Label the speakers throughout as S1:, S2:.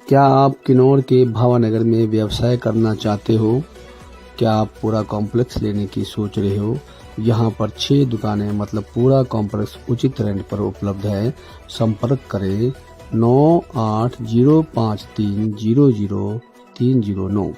S1: क्या आप किन्नौर के भावानगर में व्यवसाय करना चाहते हो? क्या आप पूरा कॉम्प्लेक्स लेने की सोच रहे हो? यहाँ पर 6 दुकानें मतलब पूरा कॉम्प्लेक्स उचित रेंट पर उपलब्ध है। संपर्क करें 9805300309।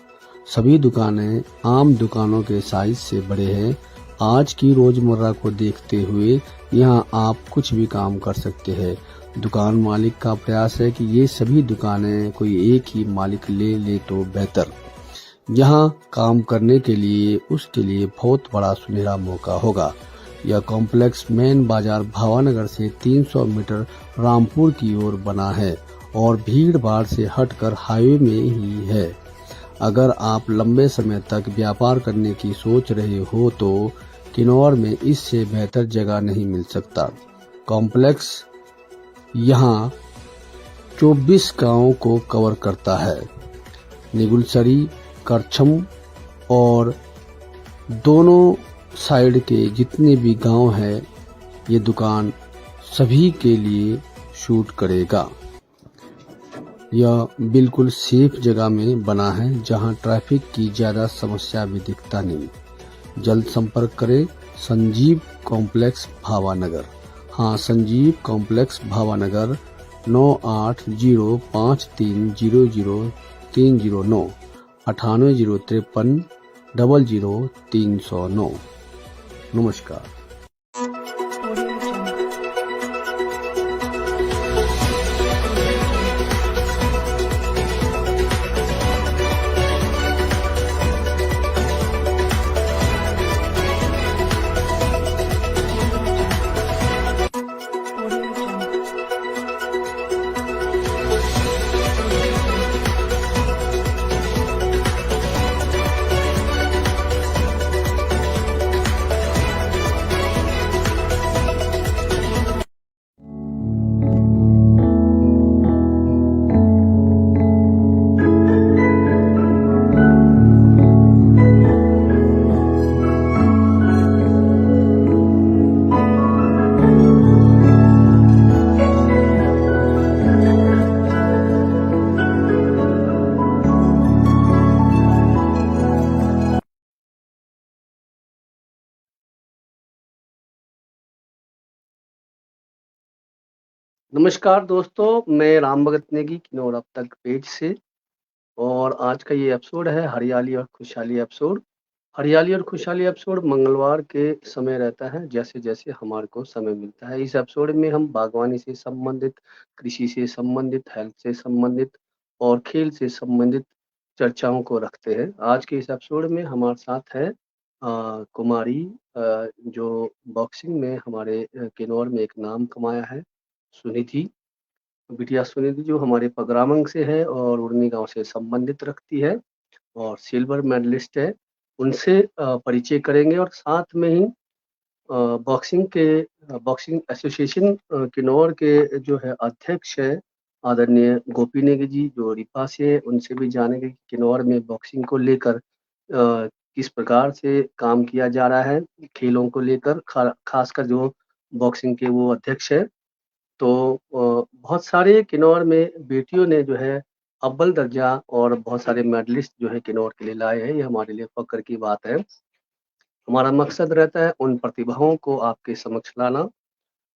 S1: सभी दुकानें आम दुकानों के साइज से बड़े हैं। आज की रोजमर्रा को देखते हुए यहाँ आप कुछ भी काम कर सकते हैं। दुकान मालिक का प्रयास है कि ये सभी दुकानें कोई एक ही मालिक ले तो बेहतर। यहाँ काम करने के लिए उसके लिए बहुत बड़ा सुनहरा मौका होगा। यह कॉम्प्लेक्स मेन बाजार भावानगर से 300 मीटर रामपुर की ओर बना है और भीड़ भाड़ से हटकर हाईवे में ही है। अगर आप लंबे समय तक व्यापार करने की सोच रहे हो तो किन्नौर में इससे बेहतर जगह नहीं मिल सकता। कॉम्प्लेक्स यहाँ 24 गांवों को कवर करता है। निगुलसरी, करछम और दोनों साइड के जितने भी गांव हैं, ये दुकान सभी के लिए शूट करेगा। यह बिल्कुल सेफ जगह में बना है जहां ट्रैफिक की ज्यादा समस्या भी दिखता नहीं। जल्द संपर्क करें संजीव कॉम्प्लेक्स भावानगर। हाँ, संजीव कॉम्प्लेक्स भावानगर 9805300309 9803500309। नमस्कार। नमस्कार दोस्तों, मैं राम भगत नेगी किन्नौर अब तक पेज से, और आज का ये एपिसोड है हरियाली और खुशहाली एपिसोड। हरियाली और खुशहाली एपिसोड मंगलवार के समय रहता है, जैसे जैसे हमारे को समय मिलता है। इस एपिसोड में हम बागवानी से संबंधित, कृषि से संबंधित, हेल्थ से संबंधित और खेल से संबंधित चर्चाओं को रखते हैं। आज के इस एपिसोड में हमारे साथ है कुमारी, जो बॉक्सिंग में हमारे किन्नौर में एक नाम कमाया है, सुनिधि। बिटिया सुनिधि जो हमारे पगरामंग से है और उड़नी गांव से संबंधित रखती है और सिल्वर मेडलिस्ट है। उनसे परिचय करेंगे और साथ में ही बॉक्सिंग एसोसिएशन किन्नौर के जो है अध्यक्ष है आदरणीय गोपी नेगी जी, जो रिपा से है, उनसे भी जानेंगे कि किन्नौर में बॉक्सिंग को लेकर किस प्रकार से काम किया जा रहा है, खेलों को लेकर, खासकर जो बॉक्सिंग के वो अध्यक्ष है। तो बहुत सारे किन्नौर में बेटियों ने जो है अव्वल दर्जा और बहुत सारे मेडलिस्ट जो है किन्नौर के लिए लाए हैं। ये हमारे लिए फख्र की बात है। हमारा मकसद रहता है उन प्रतिभाओं को आपके समक्ष लाना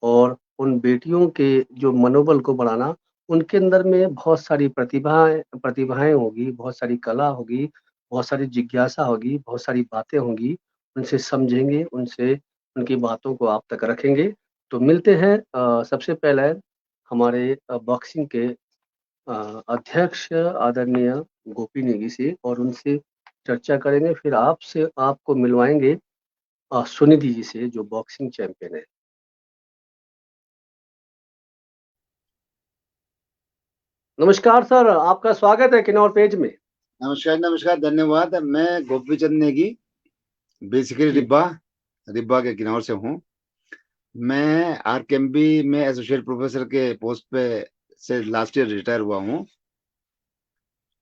S1: और उन बेटियों के जो मनोबल को बढ़ाना। उनके अंदर में बहुत सारी प्रतिभाएं होगी, बहुत सारी कला होगी, बहुत सारी जिज्ञासा होगी, बहुत सारी बातें होंगी। उनसे समझेंगे, उनसे उनकी बातों को आप तक रखेंगे। तो मिलते हैं सबसे पहले हमारे बॉक्सिंग के अध्यक्ष आदरणीय गोपी नेगी से, और उनसे चर्चा करेंगे। फिर आपको मिलवाएंगे सुनिधि जी से, जो बॉक्सिंग चैंपियन है। नमस्कार सर, आपका स्वागत है किन्नौर पेज में।
S2: नमस्कार नमस्कार, धन्यवाद। मैं गोपी चंद नेगी, बेसिकली
S1: जी।
S2: रिब्बा के किन्नौर से हूँ। मैं आरकेएमबी में एसोसिएट प्रोफेसर के पोस्ट पे से लास्ट ईयर रिटायर हुआ हूँ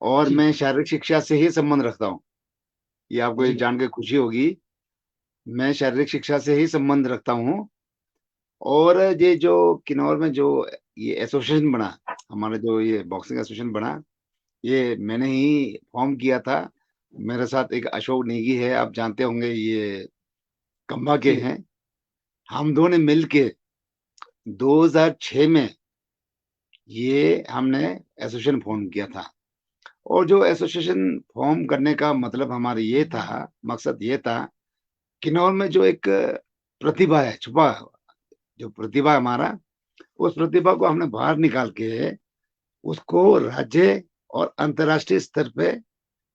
S2: और
S1: जी।
S2: मैं शारीरिक शिक्षा से ही संबंध रखता हूँ। ये आपको ये
S1: जी।
S2: जान के खुशी होगी, मैं शारीरिक शिक्षा से ही संबंध रखता हूँ। और ये जो किन्नौर में जो ये एसोसिएशन बना, हमारा जो ये बॉक्सिंग एसोसिएशन बना, ये मैंने ही फॉर्म किया था। मेरे साथ एक अशोक नेगी है, आप जानते होंगे, ये कंबा के
S1: जी
S2: हैं। हम दोनों ने मिलके 2006 में ये हमने एसोसिएशन फॉर्म किया था। और जो एसोसिएशन फॉर्म करने का मतलब हमारा ये था, मकसद ये था, किन्नौर में जो एक प्रतिभा है, छुपा जो प्रतिभा है हमारा, उस प्रतिभा को हमने बाहर निकाल के उसको राज्य और अंतर्राष्ट्रीय स्तर पे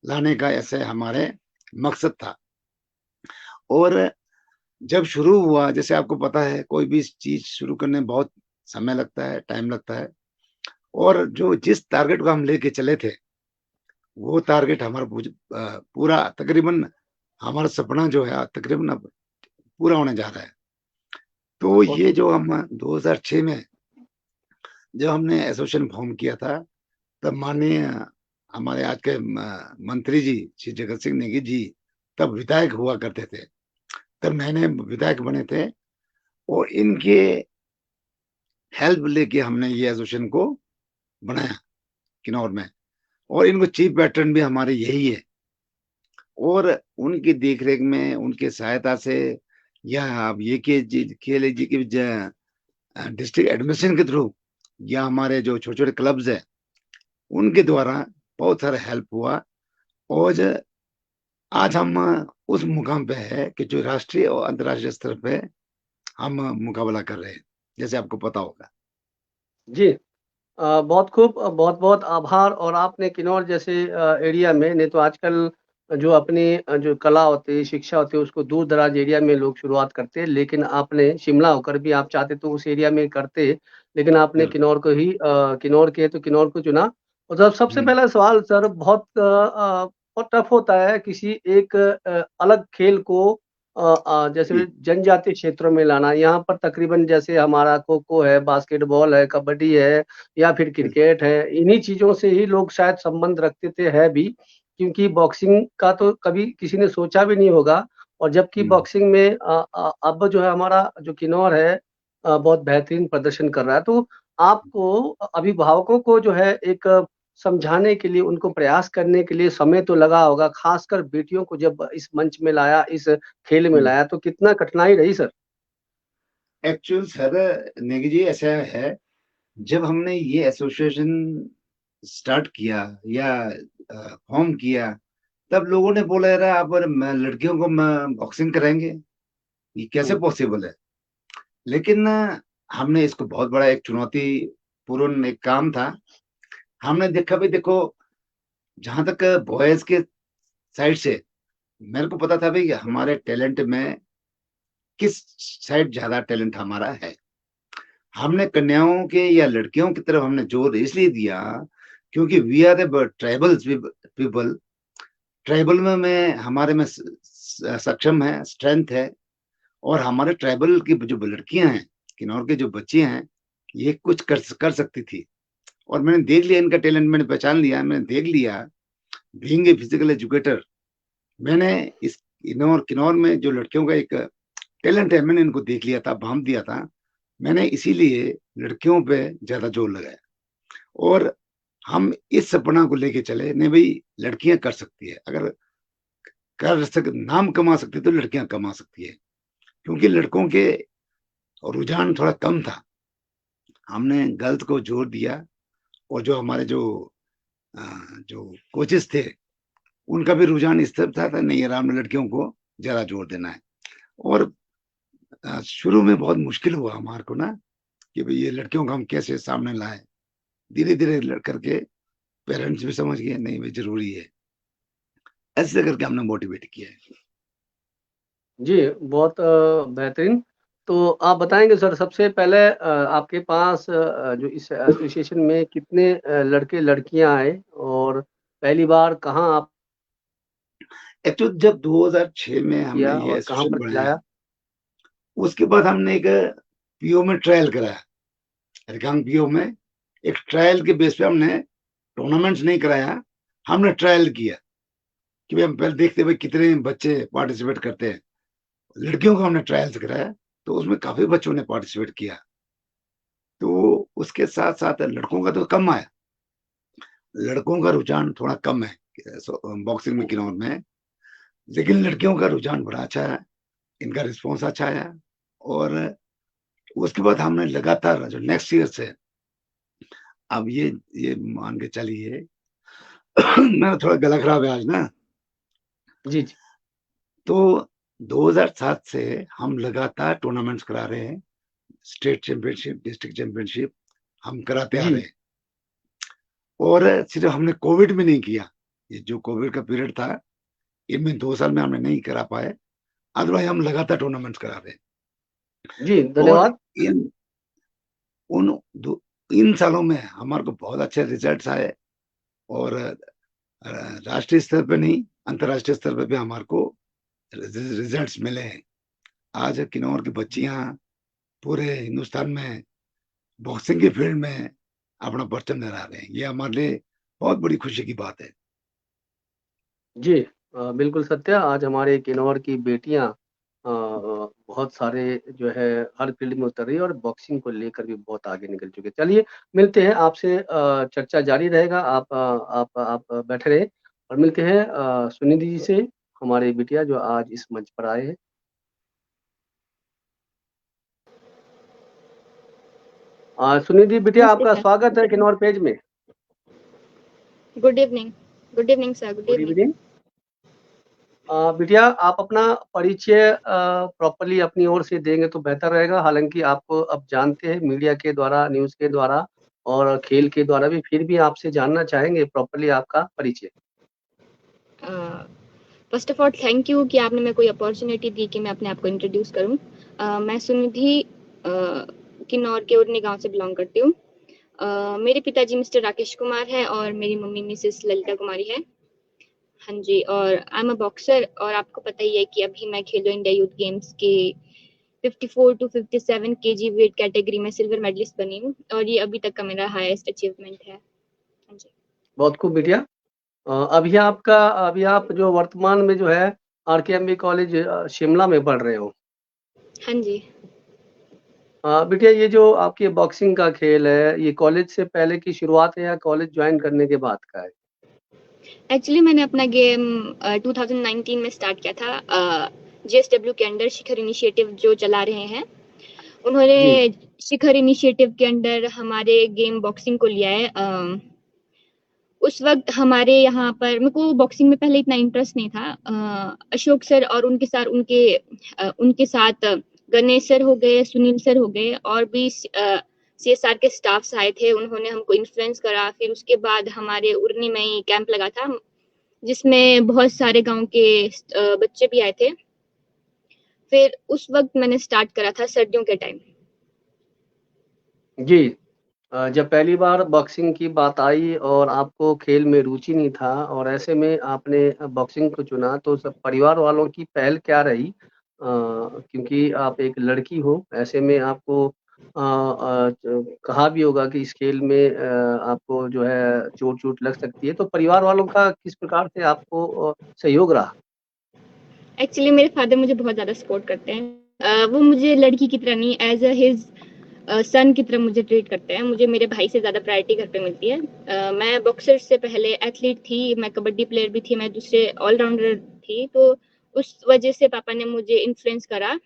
S2: लाने का ऐसे हमारे मकसद था। और जब शुरू हुआ, जैसे आपको पता है कोई भी चीज शुरू करने में बहुत समय लगता है, टाइम लगता है। और जो जिस टारगेट को हम लेके चले थे, वो टारगेट हमारा पूरा तकरीबन, हमारा सपना जो है तकरीबन अब पूरा होने जा रहा है। तो ये
S1: ओके
S2: जो हम 2006 में जब हमने एसोसिएशन फॉर्म किया था, तब माननीय हमारे आज के मंत्री जी श्री जगत सिंह नेगी जी तब विधायक हुआ करते थे। तब मैंने विधायक बने थे, और इनके हेल्प लेके हमने ये एसोसिएशन को बनाया किन्नौर में। और इनको चीफ पैटर्न भी हमारे यही है। और उनकी देखरेख में, उनके सहायता से, या आप ये के लीजिए कि डिस्ट्रिक्ट एडमिनिस्ट्रेशन के थ्रू, या हमारे जो छोटे छोटे क्लब्स है उनके द्वारा बहुत सारा हेल्प हुआ। और आज हम उस मुकाम पे है कि जो राष्ट्रीय और अंतर्राष्ट्रीय स्तर पे हम मुकाबला कर रहे हैं, जैसे आपको पता होगा।
S1: जी बहुत खूब बहुत-बहुत आभार और आपने किन्नौर जैसे एरिया में नहीं तो आजकल जो अपनी जो कला होती है, शिक्षा होती है उसको दूर-दराज एरिया में लोग शुरुआत करते हैं, लेकिन आपने शिमला होकर भी आप चाहते तो उस एरिया में करते, लेकिन आपने
S2: बिल्कुल।
S1: किन्नौर को ही किन्नौर के तो किन्नौर को चुना। और जब सबसे
S2: हम्म।
S1: पहला सवाल सर बहुत टफ होता है किसी एक अलग खेल को जैसे
S2: जी।
S1: जनजातीय क्षेत्रों में लाना। यहाँ पर तकरीबन जैसे हमारा खो-खो है, बास्केटबॉल है, कबड्डी है या फिर
S2: बिल्कुल।
S1: क्रिकेट है, इन्हीं चीज़ों से ही लोग शायद संबंध रखते थे, है भी, क्योंकि बॉक्सिंग का तो कभी किसी ने सोचा भी नहीं होगा और जबकि
S2: हम्म।
S1: बॉक्सिंग में अब जो है हमारा जो किन्नौर है बहुत बेहतरीन प्रदर्शन कर रहा है। तो आपको अभिभावकों को जो है एक समझाने के लिए, उनको प्रयास करने के लिए समय तो लगा होगा, खासकर बेटियों को जब इस मंच में लाया, इस खेल में
S2: हम्म।
S1: लाया, तो कितना कठिनाई रही sir?
S2: Actual sir Negi ji ऐसा है, जब हमने ये एसोसिएशन स्टार्ट किया या फॉर्म किया, तब लोगों ने बोला, यार आप लड़कियों को बॉक्सिंग कराएंगे, ये कैसे
S1: हुँ,
S2: पॉसिबल है। लेकिन हमने इसको बहुत बड़ा एक चुनौती पूर्ण एक काम था। हमने देखा भाई, देखो, जहां तक बॉयज के साइड से मेरे को पता था भाई हमारे टैलेंट में किस साइड ज्यादा टैलेंट हमारा है। हमने कन्याओं के या लड़कियों की तरफ हमने जोर इसलिए दिया क्योंकि we are the tribal people. Tribal में मैं हमारे में सक्षम है, स्ट्रेंथ है। और हमारे ट्राइबल की जो लड़कियां हैं, किन्नौर के जो बच्चे हैं, ये कुछ कर सकती थी। और मैंने देख लिया इनका टैलेंट, मैंने पहचान लिया, मैंने देख लिया। बीइंग ए फिजिकल एजुकेटर, मैंने इस किन्नौर किन्नौर में जो लड़कियों का एक टैलेंट है, मैंने इनको देख लिया था, भांप दिया था। मैंने इसीलिए लड़कियों पे ज्यादा जोर लगाया। और हम इस सपना को लेके चले, नहीं भाई लड़कियां कर सकती है, अगर नाम कमा सकती है तो लड़कियां कमा सकती है। क्योंकि लड़कों के रुझान थोड़ा कम था, हमने गर्ल्स को जोर दिया। और जो हमारे अ, जो कोचेस थे, उनका भी रुझान इस तरफ था नहीं यार हमने लड़कियों को ज्यादा जोर देना है। और शुरू में बहुत मुश्किल हुआ हमारे को ना, कि भाई ये लड़कियों को हम कैसे सामने लाए। धीरे धीरे करके पेरेंट्स भी समझ गए नहीं भाई जरूरी है, ऐसे करके हमने मोटिवेट किया है।
S1: जी, बहुत बेहतरीन। तो आप बताएँगे सर सबसे पहले आपके पास जो इस एसोसिएशन में कितने लड़के-लड़कियाँ आए और पहली बार कहाँ आप
S2: एक्चुअली जब 2006 में हमने
S1: किया
S2: ये
S1: और कहाँ
S2: एसोसिएशन
S1: पर
S2: बनाया,
S1: खिलाया?
S2: उसके बाद हमने एक पीओ में ट्रायल कराया। हरकांग पीओ में एक ट्रायल के बेस पे हमने टूर्नामेंट्स नहीं कराया, हमने ट्रायल किया कि भाई हम पहले देखते भाई कितने बच्चे पार्टिसिपेट करते हैं। लड़कियों को हमने ट्रायल्स कराया, तो उसमें काफी बच्चों ने पार्टिसिपेट किया। तो उसके साथ साथ लड़कों का तो कम आया, लड़कों का रुझान थोड़ा कम है बॉक्सिंग में, किन्नौर में, लेकिन लड़कियों का रुझान बड़ा अच्छा है, इनका रिस्पॉन्स अच्छा है। और उसके बाद हमने लगातार जो नेक्स्ट ईयर से, अब ये मान के चलिए मेरा थोड़ा गला खराब है आज ना,
S1: जी जी
S2: तो 2007 से हम लगातार टूर्नामेंट्स करा रहे हैं, स्टेट चैंपियनशिप, डिस्ट्रिक्ट चैंपियनशिप हम कराते आ
S1: जी
S2: रहे हैं। और सिर्फ हमने कोविड में नहीं किया, ये जो कोविड का पीरियड था इनमें 2 साल में हमने नहीं करा पाए, अदरवाइज हम लगातार टूर्नामेंट्स करा रहे हैं।
S1: जी,
S2: और
S1: धन्यवाद।
S2: इन उन इन सालों में हमारे को बहुत अच्छे रिजल्ट्स आए, और राष्ट्रीय स्तर पे नहीं, अंतर्राष्ट्रीय स्तर पे भी हमारे को रिजल्ट्स मिले हैं। आज किन्नौर की बच्चियां पूरे हिंदुस्तान में बॉक्सिंग के फील्ड में अपना परचम लहरा रहे हैं, ये हमारे लिए बहुत बड़ी खुशी की बात है।
S1: जी, बिल्कुल सत्य। आज हमारे किन्नौर की बेटियां बहुत सारे जो है हर फील्ड में उतर रही है और बॉक्सिंग को लेकर भी बहुत आगे निकल चुके हैं। चलिए, मिलते हैं आपसे, चर्चा जारी रहेगा। आप बैठे रहे और मिलते हैं सुनिधि जी से, हमारे बिटिया जो आज इस मंच पर आए हैं। सुनिधि बिटिया,
S3: नमस्ते
S1: आपका
S3: सर।
S1: स्वागत है किन्नौर पेज में।
S3: Good evening. Good evening sir. Good
S1: good
S3: evening.
S1: Evening. बिटिया, आप अपना परिचय प्रॉपर्ली अपनी ओर से देंगे तो बेहतर रहेगा। हालांकि आप अब जानते हैं मीडिया के द्वारा, न्यूज़ के द्वारा और खेल के द्वारा भी, फिर भी आपसे जानना चाहेंगे प्रॉपर्ली आपका परिचय।
S3: First of all thank you कि आपने मेरे को अपॉर्चुनिटी दी कि मैं अपने आप को इंट्रोड्यूस करूं। मैं सुनिधि किन्नौर के उड़नी गांव से बिलोंग करती हूँ। मेरे पिताजी मिस्टर राकेश कुमार है और मेरी मम्मी मिसेस ललिता कुमारी है। हाँ जी, और आई एम अ बॉक्सर, और आपको पता ही है कि अभी मैं खेलो इंडिया यूथ गेम्स के 54 टू 57 केजी वेट कैटेगरी में सिल्वर मेडलिस्ट बनी हूँ, और ये अभी तक का मेरा हाईएस्ट अचीवमेंट है। हाँ जी।
S1: बहुत खूब बिटिया। अभी आप जो वर्तमान में जो है RKMB कॉलेज शिमला में पढ़ रहे हो।
S3: हाँ जी।
S1: बिटिया, ये जो आपकी बॉक्सिंग का खेल है, ये कॉलेज से पहले की शुरुआत है या कॉलेज ज्वाइन करने के बाद का है?
S3: एक्चुअली मैंने अपना गेम 2019 में स्टार्ट किया था। JSW के अंडर शिखर इनिशिएटिव जो चला रहे हैं,
S1: जी
S3: उन्होंने शिखर इनिशिएटिव के अंडर हमारे गेम बॉक्सिंग को लिया है। उस वक्त हमारे यहाँ पर, मेरे को बॉक्सिंग में पहले इतना इंटरेस्ट नहीं था। अशोक सर और उनके साथ गणेश सर हो गए, सुनील सर हो गए, और भी CSR के स्टाफ्स आए थे, उन्होंने हमको इन्फ्लुएंस करा। फिर उसके बाद हमारे उर्नी में ही कैंप लगा था जिसमें बहुत सारे गांव के बच्चे भी आए थे। फिर उस वक्त मैंने स्टार्ट करा था सर्दियों के टाइम।
S1: जी। जब पहली बार बॉक्सिंग की बात आई और आपको खेल में रुचि नहीं था और ऐसे में आपने बॉक्सिंग को चुना, तो सब परिवार वालों की पहल क्या रही? क्योंकि आप एक लड़की हो, ऐसे में आपको कहा भी होगा कि इस खेल में आपको जो है चोट लग सकती है, तो परिवार वालों का किस प्रकार से आपको सहयोग रहा?
S3: एक्चुअली मेरे फादर मुझे बहुत ज्यादा सपोर्ट करते हैं। वो मुझे लड़की की तरह नहीं, एज अ हिज सन की तरह मुझे ट्रीट करते हैं। मुझे मेरे भाई से ज्यादा प्रायोरिटी घर पे मिलती है। मैं बॉक्सर से पहले एथलीट थी, मैं कबड्डी प्लेयर भी थी, मैं दूसरे ऑलराउंडर थी, तो उस वजह से पापा ने मुझे इन्फ्लुएंस करा।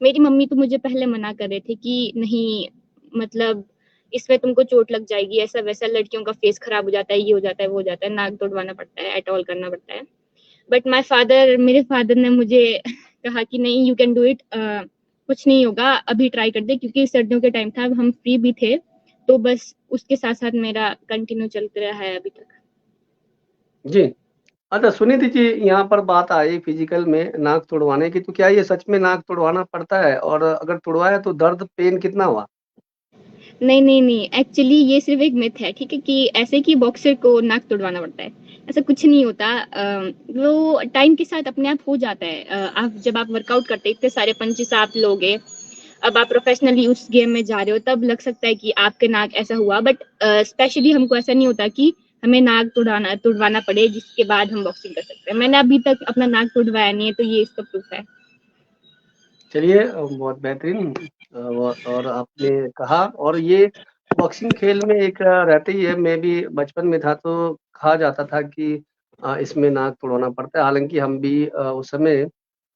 S3: मेरी मम्मी तो मुझे पहले मना कर रहे थे कि नहीं, मतलब इसमें तुमको चोट लग जाएगी, ऐसा वैसा, लड़कियों का फेस खराब हो जाता है, ये हो जाता है, वो हो जाता है, नाक तोड़वाना पड़ता है, एट ऑल करना पड़ता है। बट मेरे फादर ने मुझे कहा कि नहीं, यू कैन डू इट, कुछ नहीं होगा, अभी ट्राई कर दे, क्योंकि सर्दियों के टाइम था, हम फ्री भी थे, तो बस उसके साथ साथ मेरा कंटिन्यू चलते रहा है अभी तक।
S1: जी। अच्छा सुनिधि जी, यहाँ पर बात आई फिजिकल में नाक तुड़वाने की, तो क्या ये सच में नाक तुड़वाना पड़ता है? और अगर तुड़वाया तो दर्द, पेन कितना हुआ?
S3: नहीं नहीं नहीं, एक्चुअली ये सिर्फ एक मिथ है, ठीक है, कि ऐसे कि बॉक्सर को नाक तुड़वाना पड़ता है, ऐसा कुछ नहीं होता। वो टाइम के साथ अपने आप हो जाता है। जब आप वर्कआउट करते हैं, इतने सारे पंचेस आप लोगे, अब आप प्रोफेशनली उस गेम में जा रहे हो, तब लग सकता है कि आपके नाक ऐसा हुआ, बट स्पेशली हमको ऐसा नहीं होता कि हमें नाक तुड़वाना पड़े जिसके बाद हम बॉक्सिंग कर सकते हैं। मैंने अभी तक अपना नाक तुड़वाया नहीं है, तो ये इसका प्रूफ है।
S1: चलिए, बहुत बेहतरीन। और आपने कहा, और ये
S4: बॉक्सिंग खेल में एक रहती ही है, मैं भी बचपन में था तो कहा जाता था कि इसमें नाक तोड़ना पड़ता है। हालाँकि हम भी उस समय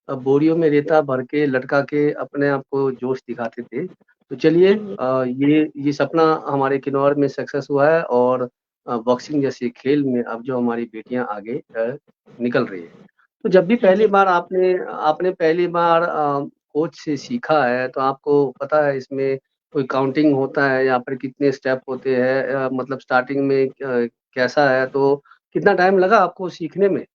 S4: बोरियों में रेता भर के लटका के अपने आप को जोश दिखाते थे। तो चलिए
S3: हाँ जी।
S4: ये सपना हमारे किन्नौर में सक्सेस हुआ है और बॉक्सिंग जैसे खेल में अब जो हमारी बेटियाँ आगे निकल रही हैं। तो जब भी
S3: हाँ
S4: पहली
S3: जी।
S4: बार आपने पहली बार कोच से सीखा है तो आपको पता है इसमें कोई काउंटिंग होता है या फिर कितने स्टेप होते हैं, मतलब स्टार्टिंग में कैसा है? तो कितना टाइम लगा आपको सीखने में?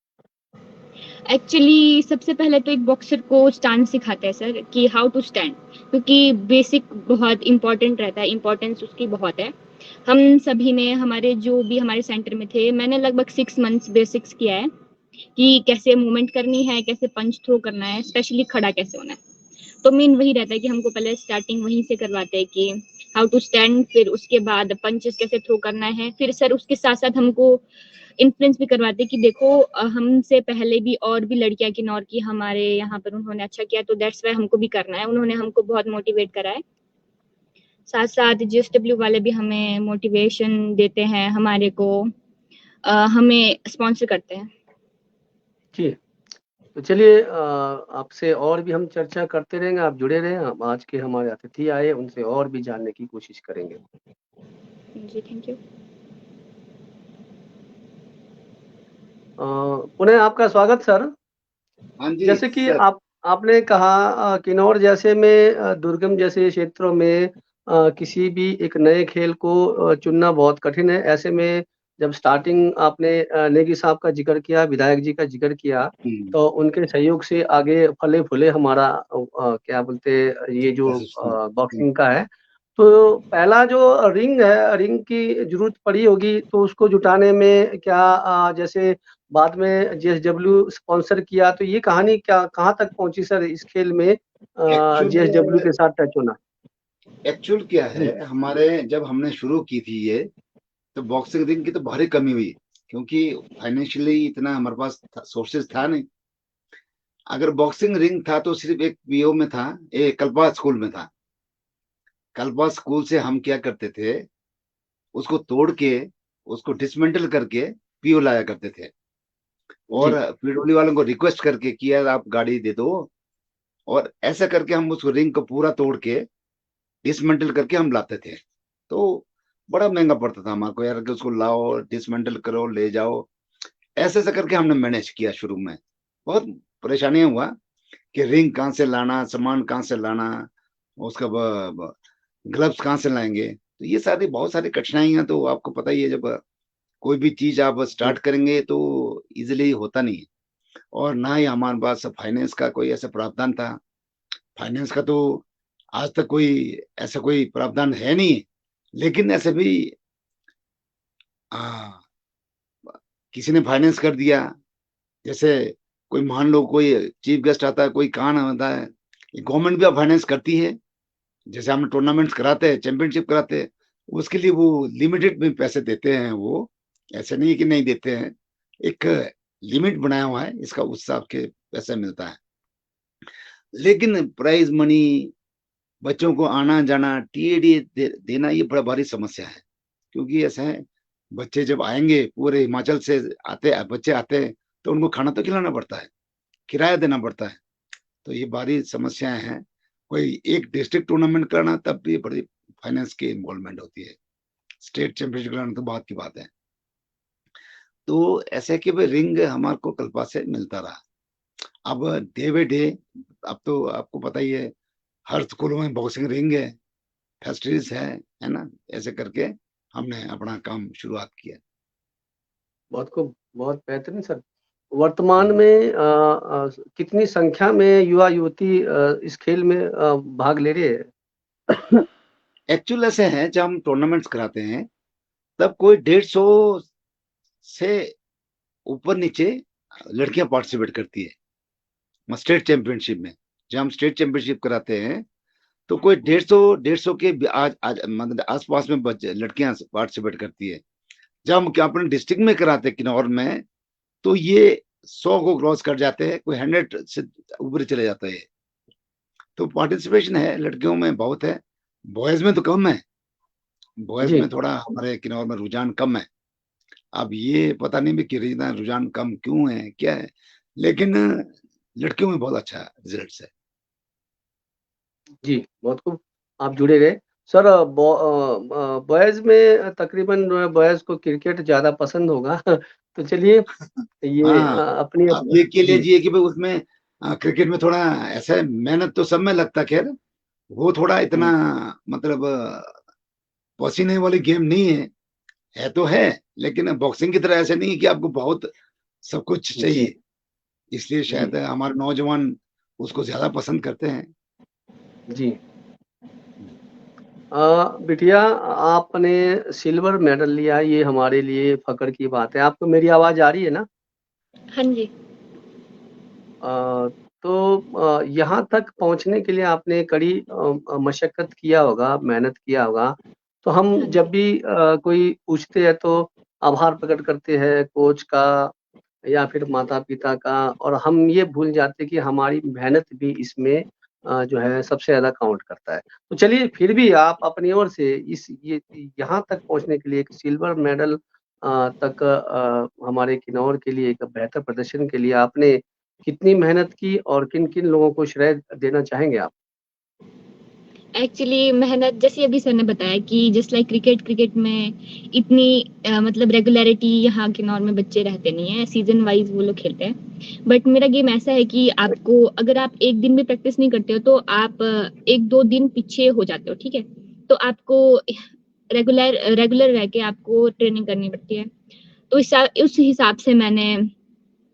S3: एक्चुअली सबसे पहले तो एक बॉक्सर को स्टैंड सिखाते हैं सर कि हाउ टू स्टैंड, क्योंकि बेसिक बहुत इम्पोर्टेंट रहता है, इम्पोर्टेंस उसकी बहुत है। हम सभी ने, हमारे जो भी हमारे सेंटर में थे, मैंने लगभग 6 मंथ्स बेसिक्स किया है कि कैसे मूवमेंट करनी है, कैसे पंच थ्रो करना है, स्पेशली खड़ा कैसे होना है। तो मेन वही रहता है कि हमको पहले स्टार्टिंग वहीं से करवाते हैं कि हाउ टू स्टैंड, फिर उसके बाद पंचेस कैसे थ्रो करना है। फिर सर उसके साथ साथ हमको इन्फ्लुएंस भी करवाते कि देखो हमसे पहले भी और भी लड़कियां किन्नौर की हमारे यहाँ पर उन्होंने अच्छा किया, तो दैट्स वाई हमको भी करना है। उन्होंने हमको बहुत मोटिवेट करा है। साथ साथ जीएसडब्ल्यू वाले भी हमें मोटिवेशन देते हैं, हमारे को हमें स्पॉन्सर करते हैं।
S4: जी। तो चलिए आपसे और भी हम चर्चा करते रहेंगे, आप जुड़े रहें। हम आज के हमारे अतिथि आए, उनसे और भी जानने की कोशिश करेंगे।
S3: जी थैंक यू।
S4: पुनः आपका स्वागत सर।
S2: हाँ जी
S4: जैसे कि
S2: सर।
S4: आपने कहा किन्नौर जैसे में दुर्गम जैसे क्षेत्रों में किसी भी एक नए खेल को चुनना बहुत कठिन है। ऐसे में जब स्टार्टिंग आपने नेगी साहब का जिक्र किया, विधायक जी का जिक्र किया, तो उनके सहयोग से आगे फले-फूले हमारा क्या बोलते हैं ये जो बॉक्सिंग का है। तो पहला जो रिंग है, रिंग की ज़रूरत पड़ी होगी तो उसको जुटाने में क्या जैसे बाद में जेएसडब्ल्यू स्पॉन्सर किया, तो ये कहानी क्या कहाँ तक पहुँची सर इस खेल में जेएसडब्ल्यू के साथ टच होना?
S2: एक्चुअल क्या
S4: जी,
S2: है, हमारे जब हमने शुरू की थी ये, तो बॉक्सिंग रिंग की तो भारी कमी हुई, क्योंकि फाइनेंशियली इतना हमारे पास सोर्सेज था नहीं। अगर बॉक्सिंग रिंग था तो सिर्फ एक पीओ में था, एक कल्पा स्कूल में था। कल्पा स्कूल से हम क्या करते थे, उसको तोड़ के, उसको डिसमेंटल करके पीओ लाया करते थे, और
S4: जी,
S2: पीडब्ल्यू वालों को रिक्वेस्ट करके कि यार आप गाड़ी दे दो, और ऐसा करके हम उस रिंग को पूरा तोड़ के डिसमेंटल करके हम लाते थे। तो बड़ा महंगा पड़ता था हमारे को यार, कि उसको लाओ, डिसमेंटल करो, ले जाओ। ऐसे ऐसे करके हमने मैनेज किया शुरू में। बहुत परेशानियां हुआ कि रिंग कहाँ से लाना, सामान कहाँ से लाना, उसका ग्लव्स कहाँ से लाएंगे। तो ये सारी बहुत सारी कठिनाइयां, तो आपको पता ही है, जब कोई भी चीज आप
S4: जी।
S2: स्टार्ट करेंगे तो इजीली होता नहीं है। और ना ही हमारे पास फाइनेंस का कोई ऐसा प्रावधान था। फाइनेंस का तो आज तक कोई ऐसा कोई प्रावधान है नहीं। लेकिन ऐसे भी आ, किसी ने फाइनेंस कर दिया। जैसे कोई मान लो कोई चीफ गेस्ट आता है, कोई कान आता है, गवर्नमेंट भी अब फाइनेंस करती है। जैसे हम टूर्नामेंट्स कराते हैं, चैंपियनशिप कराते हैं, उसके लिए वो लिमिटेड में पैसे देते हैं। वो ऐसे नहीं कि नहीं देते हैं, एक लिमिट बनाया हुआ है, इसका उस हिसाब के पैसे मिलता है। लेकिन प्राइज मनी, बच्चों को आना जाना, टीएडी देना, ये बड़ा भारी समस्या है। क्योंकि ऐसा है, बच्चे जब आएंगे, पूरे हिमाचल से बच्चे आते हैं, तो उनको खाना तो खिलाना पड़ता है, किराया देना पड़ता है। तो ये भारी समस्याएं हैं। कोई एक डिस्ट्रिक्ट टूर्नामेंट करना, तब भी बड़ी फाइनेंस की इन्वॉल्वमेंट होती है। स्टेट चैंपियनशिप कराना तो बात की बात है। तो ऐसे कि भाई रिंग हमारे को कल्पा से मिलता रहा। अब डे बाई डे, अब तो आपको पता ही है, हर स्कूलों में बॉक्सिंग रिंग है, फैसिलिटीज है ना। ऐसे करके हमने अपना काम शुरुआत किया।
S4: बहुत खूब, बहुत बेहतरीन सर। वर्तमान
S2: हम्म।
S4: में कितनी संख्या में युवा-युवती इस खेल में भाग ले रही है?
S2: एक्चुअल ऐसे है, जब हम टूर्नामेंट्स कराते हैं, तब कोई 150 से ऊपर नीचे लड़कियां पार्टिसिपेट करती है स्टेट चैंपियनशिप में। जब हम स्टेट चैंपियनशिप कराते हैं, तो कोई 150 के आज मतलब आसपास में लड़कियां पार्टिसिपेट करती है। जब हम क्या अपने डिस्ट्रिक्ट में कराते हैं किन्नौर में, तो ये 100 को क्रॉस कर जाते हैं, कोई 100 से ऊपर चले जाता है। तो पार्टिसिपेशन है, लड़कियों में बहुत है, बॉयज में तो कम है। बॉयज
S4: जी।
S2: में थोड़ा हमारे किन्नौर में रुझान कम है। अब ये पता नहीं भी कि रुझान कम क्यों है, क्या है, लेकिन लड़कियों में बहुत अच्छा रिजल्ट है।
S4: जी, बहुत खूब, आप जुड़े रहे। सर बॉयज़ में तकरीबन जो है बॉयज़ को क्रिकेट ज़्यादा पसंद होगा तो चलिए ये
S2: हाँ,
S4: अपनी
S2: अब ये के लिए
S4: जी,
S2: जी है कि भाई उसमें क्रिकेट में थोड़ा ऐसा है, मेहनत तो सब में लगता है, खैर वो थोड़ा इतना
S4: हुँ,
S2: मतलब पसीने वाली गेम नहीं है, तो है, लेकिन बॉक्सिंग की तरह ऐसे नहीं है कि आपको बहुत सब कुछ
S4: जी,
S2: चाहिए, इसलिए
S4: जी,
S2: शायद हमारे नौजवान उसको ज़्यादा पसंद करते हैं।
S4: जी। बिटिया आपने सिल्वर मेडल लिया ये हमारे लिए फ़ख्र की बात है। आपको मेरी आवाज़ आ रही है ना?
S3: हाँ जी।
S4: अ, तो यहाँ तक पहुँचने के लिए आपने कड़ी मशक्कत किया होगा, मेहनत किया होगा। तो हम
S3: हाँ
S4: जब
S3: जी।
S4: भी कोई पूछते हैं तो आभार प्रकट करते हैं कोच का या फिर माता-पिता का और हम ये भूल जाते हैं कि हमारी मेहनत भी इसमें जो है सबसे ज़्यादा काउंट करता है। तो चलिए फिर भी आप अपनी ओर से इस ये यहाँ तक पहुँचने के लिए एक सिल्वर मेडल तक हमारे किन्नौर के लिए एक बेहतर प्रदर्शन के लिए आपने कितनी मेहनत की और किन-किन लोगों को श्रेय देना चाहेंगे आप?
S3: एक्चुअली मेहनत जैसे अभी सर ने बताया कि जस्ट लाइक क्रिकेट में इतनी मतलब रेगुलरिटी यहाँ किन्नौर में बच्चे रहते नहीं है, सीजन वाइज वो लोग खेलते हैं। बट मेरा गेम ऐसा है कि आपको अगर आप एक दिन भी प्रैक्टिस नहीं करते हो तो आप 1-2 दिन पीछे हो जाते हो, ठीक है? तो आपको रेगुलर रेगुलर रह के आपको ट्रेनिंग करनी पड़ती है। तो उस हिसाब से मैंने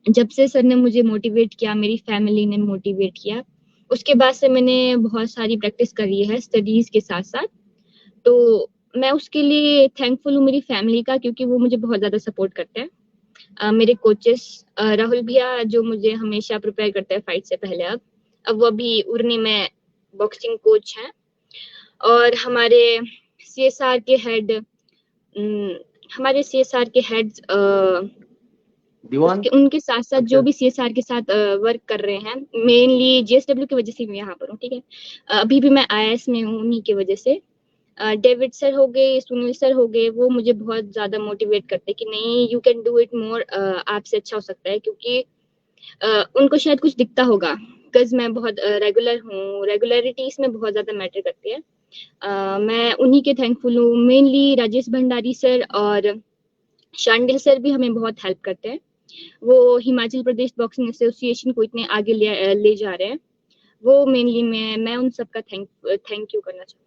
S3: जब से सर ने मुझे मोटिवेट किया, मेरी फैमिली ने मोटिवेट किया, उसके बाद से मैंने बहुत सारी प्रैक्टिस करी है स्टडीज़ के साथ-साथ। तो मैं उसके लिए थैंकफुल हूँ मेरी फैमिली का क्योंकि वो मुझे बहुत ज़्यादा सपोर्ट करते हैं। मेरे कोचेस राहुल भैया जो मुझे हमेशा प्रिपेयर करते हैं फाइट से पहले अब वो अभी उरनी में बॉक्सिंग कोच हैं और सीएसआर के हेड उम, हमारे सीएसआर के हेड्स
S4: दीवान?
S3: उसके उनके साथ-साथ जो
S4: अच्छा,
S3: भी सीएसआर के साथ वर्क कर रहे हैं, मेनली जेएसडब्ल्यू की वजह से मैं यहाँ पर हूँ, ठीक है? अभी भी मैं आईएएस में हूँ उन्हीं की वजह से। डेविड सर हो गए, सुनील सर हो गए, वो मुझे बहुत ज़्यादा मोटिवेट करते हैं कि नहीं you can do it more आपसे अच्छा हो सकता है क्योंकि उनको शायद कुछ दिखता होगा, बिकॉज़ मैं बहुत रेगुलर हूँ, रेगुलरिटी इसमें बहुत ज़्यादा मैटर करती है। मैं उन्हीं के थैंकफुल हूँ, मेनली राजेश भंडारी सर और शांडिल सर भी हमें बहुत हेल्प करते हैं। वो हिमाचल प्रदेश बॉक्सिंग एसोसिएशन को इतने आगे ले जा रहे हैं। वो मेनली मैं उन सबका थैंक यू करना चाहूँगी।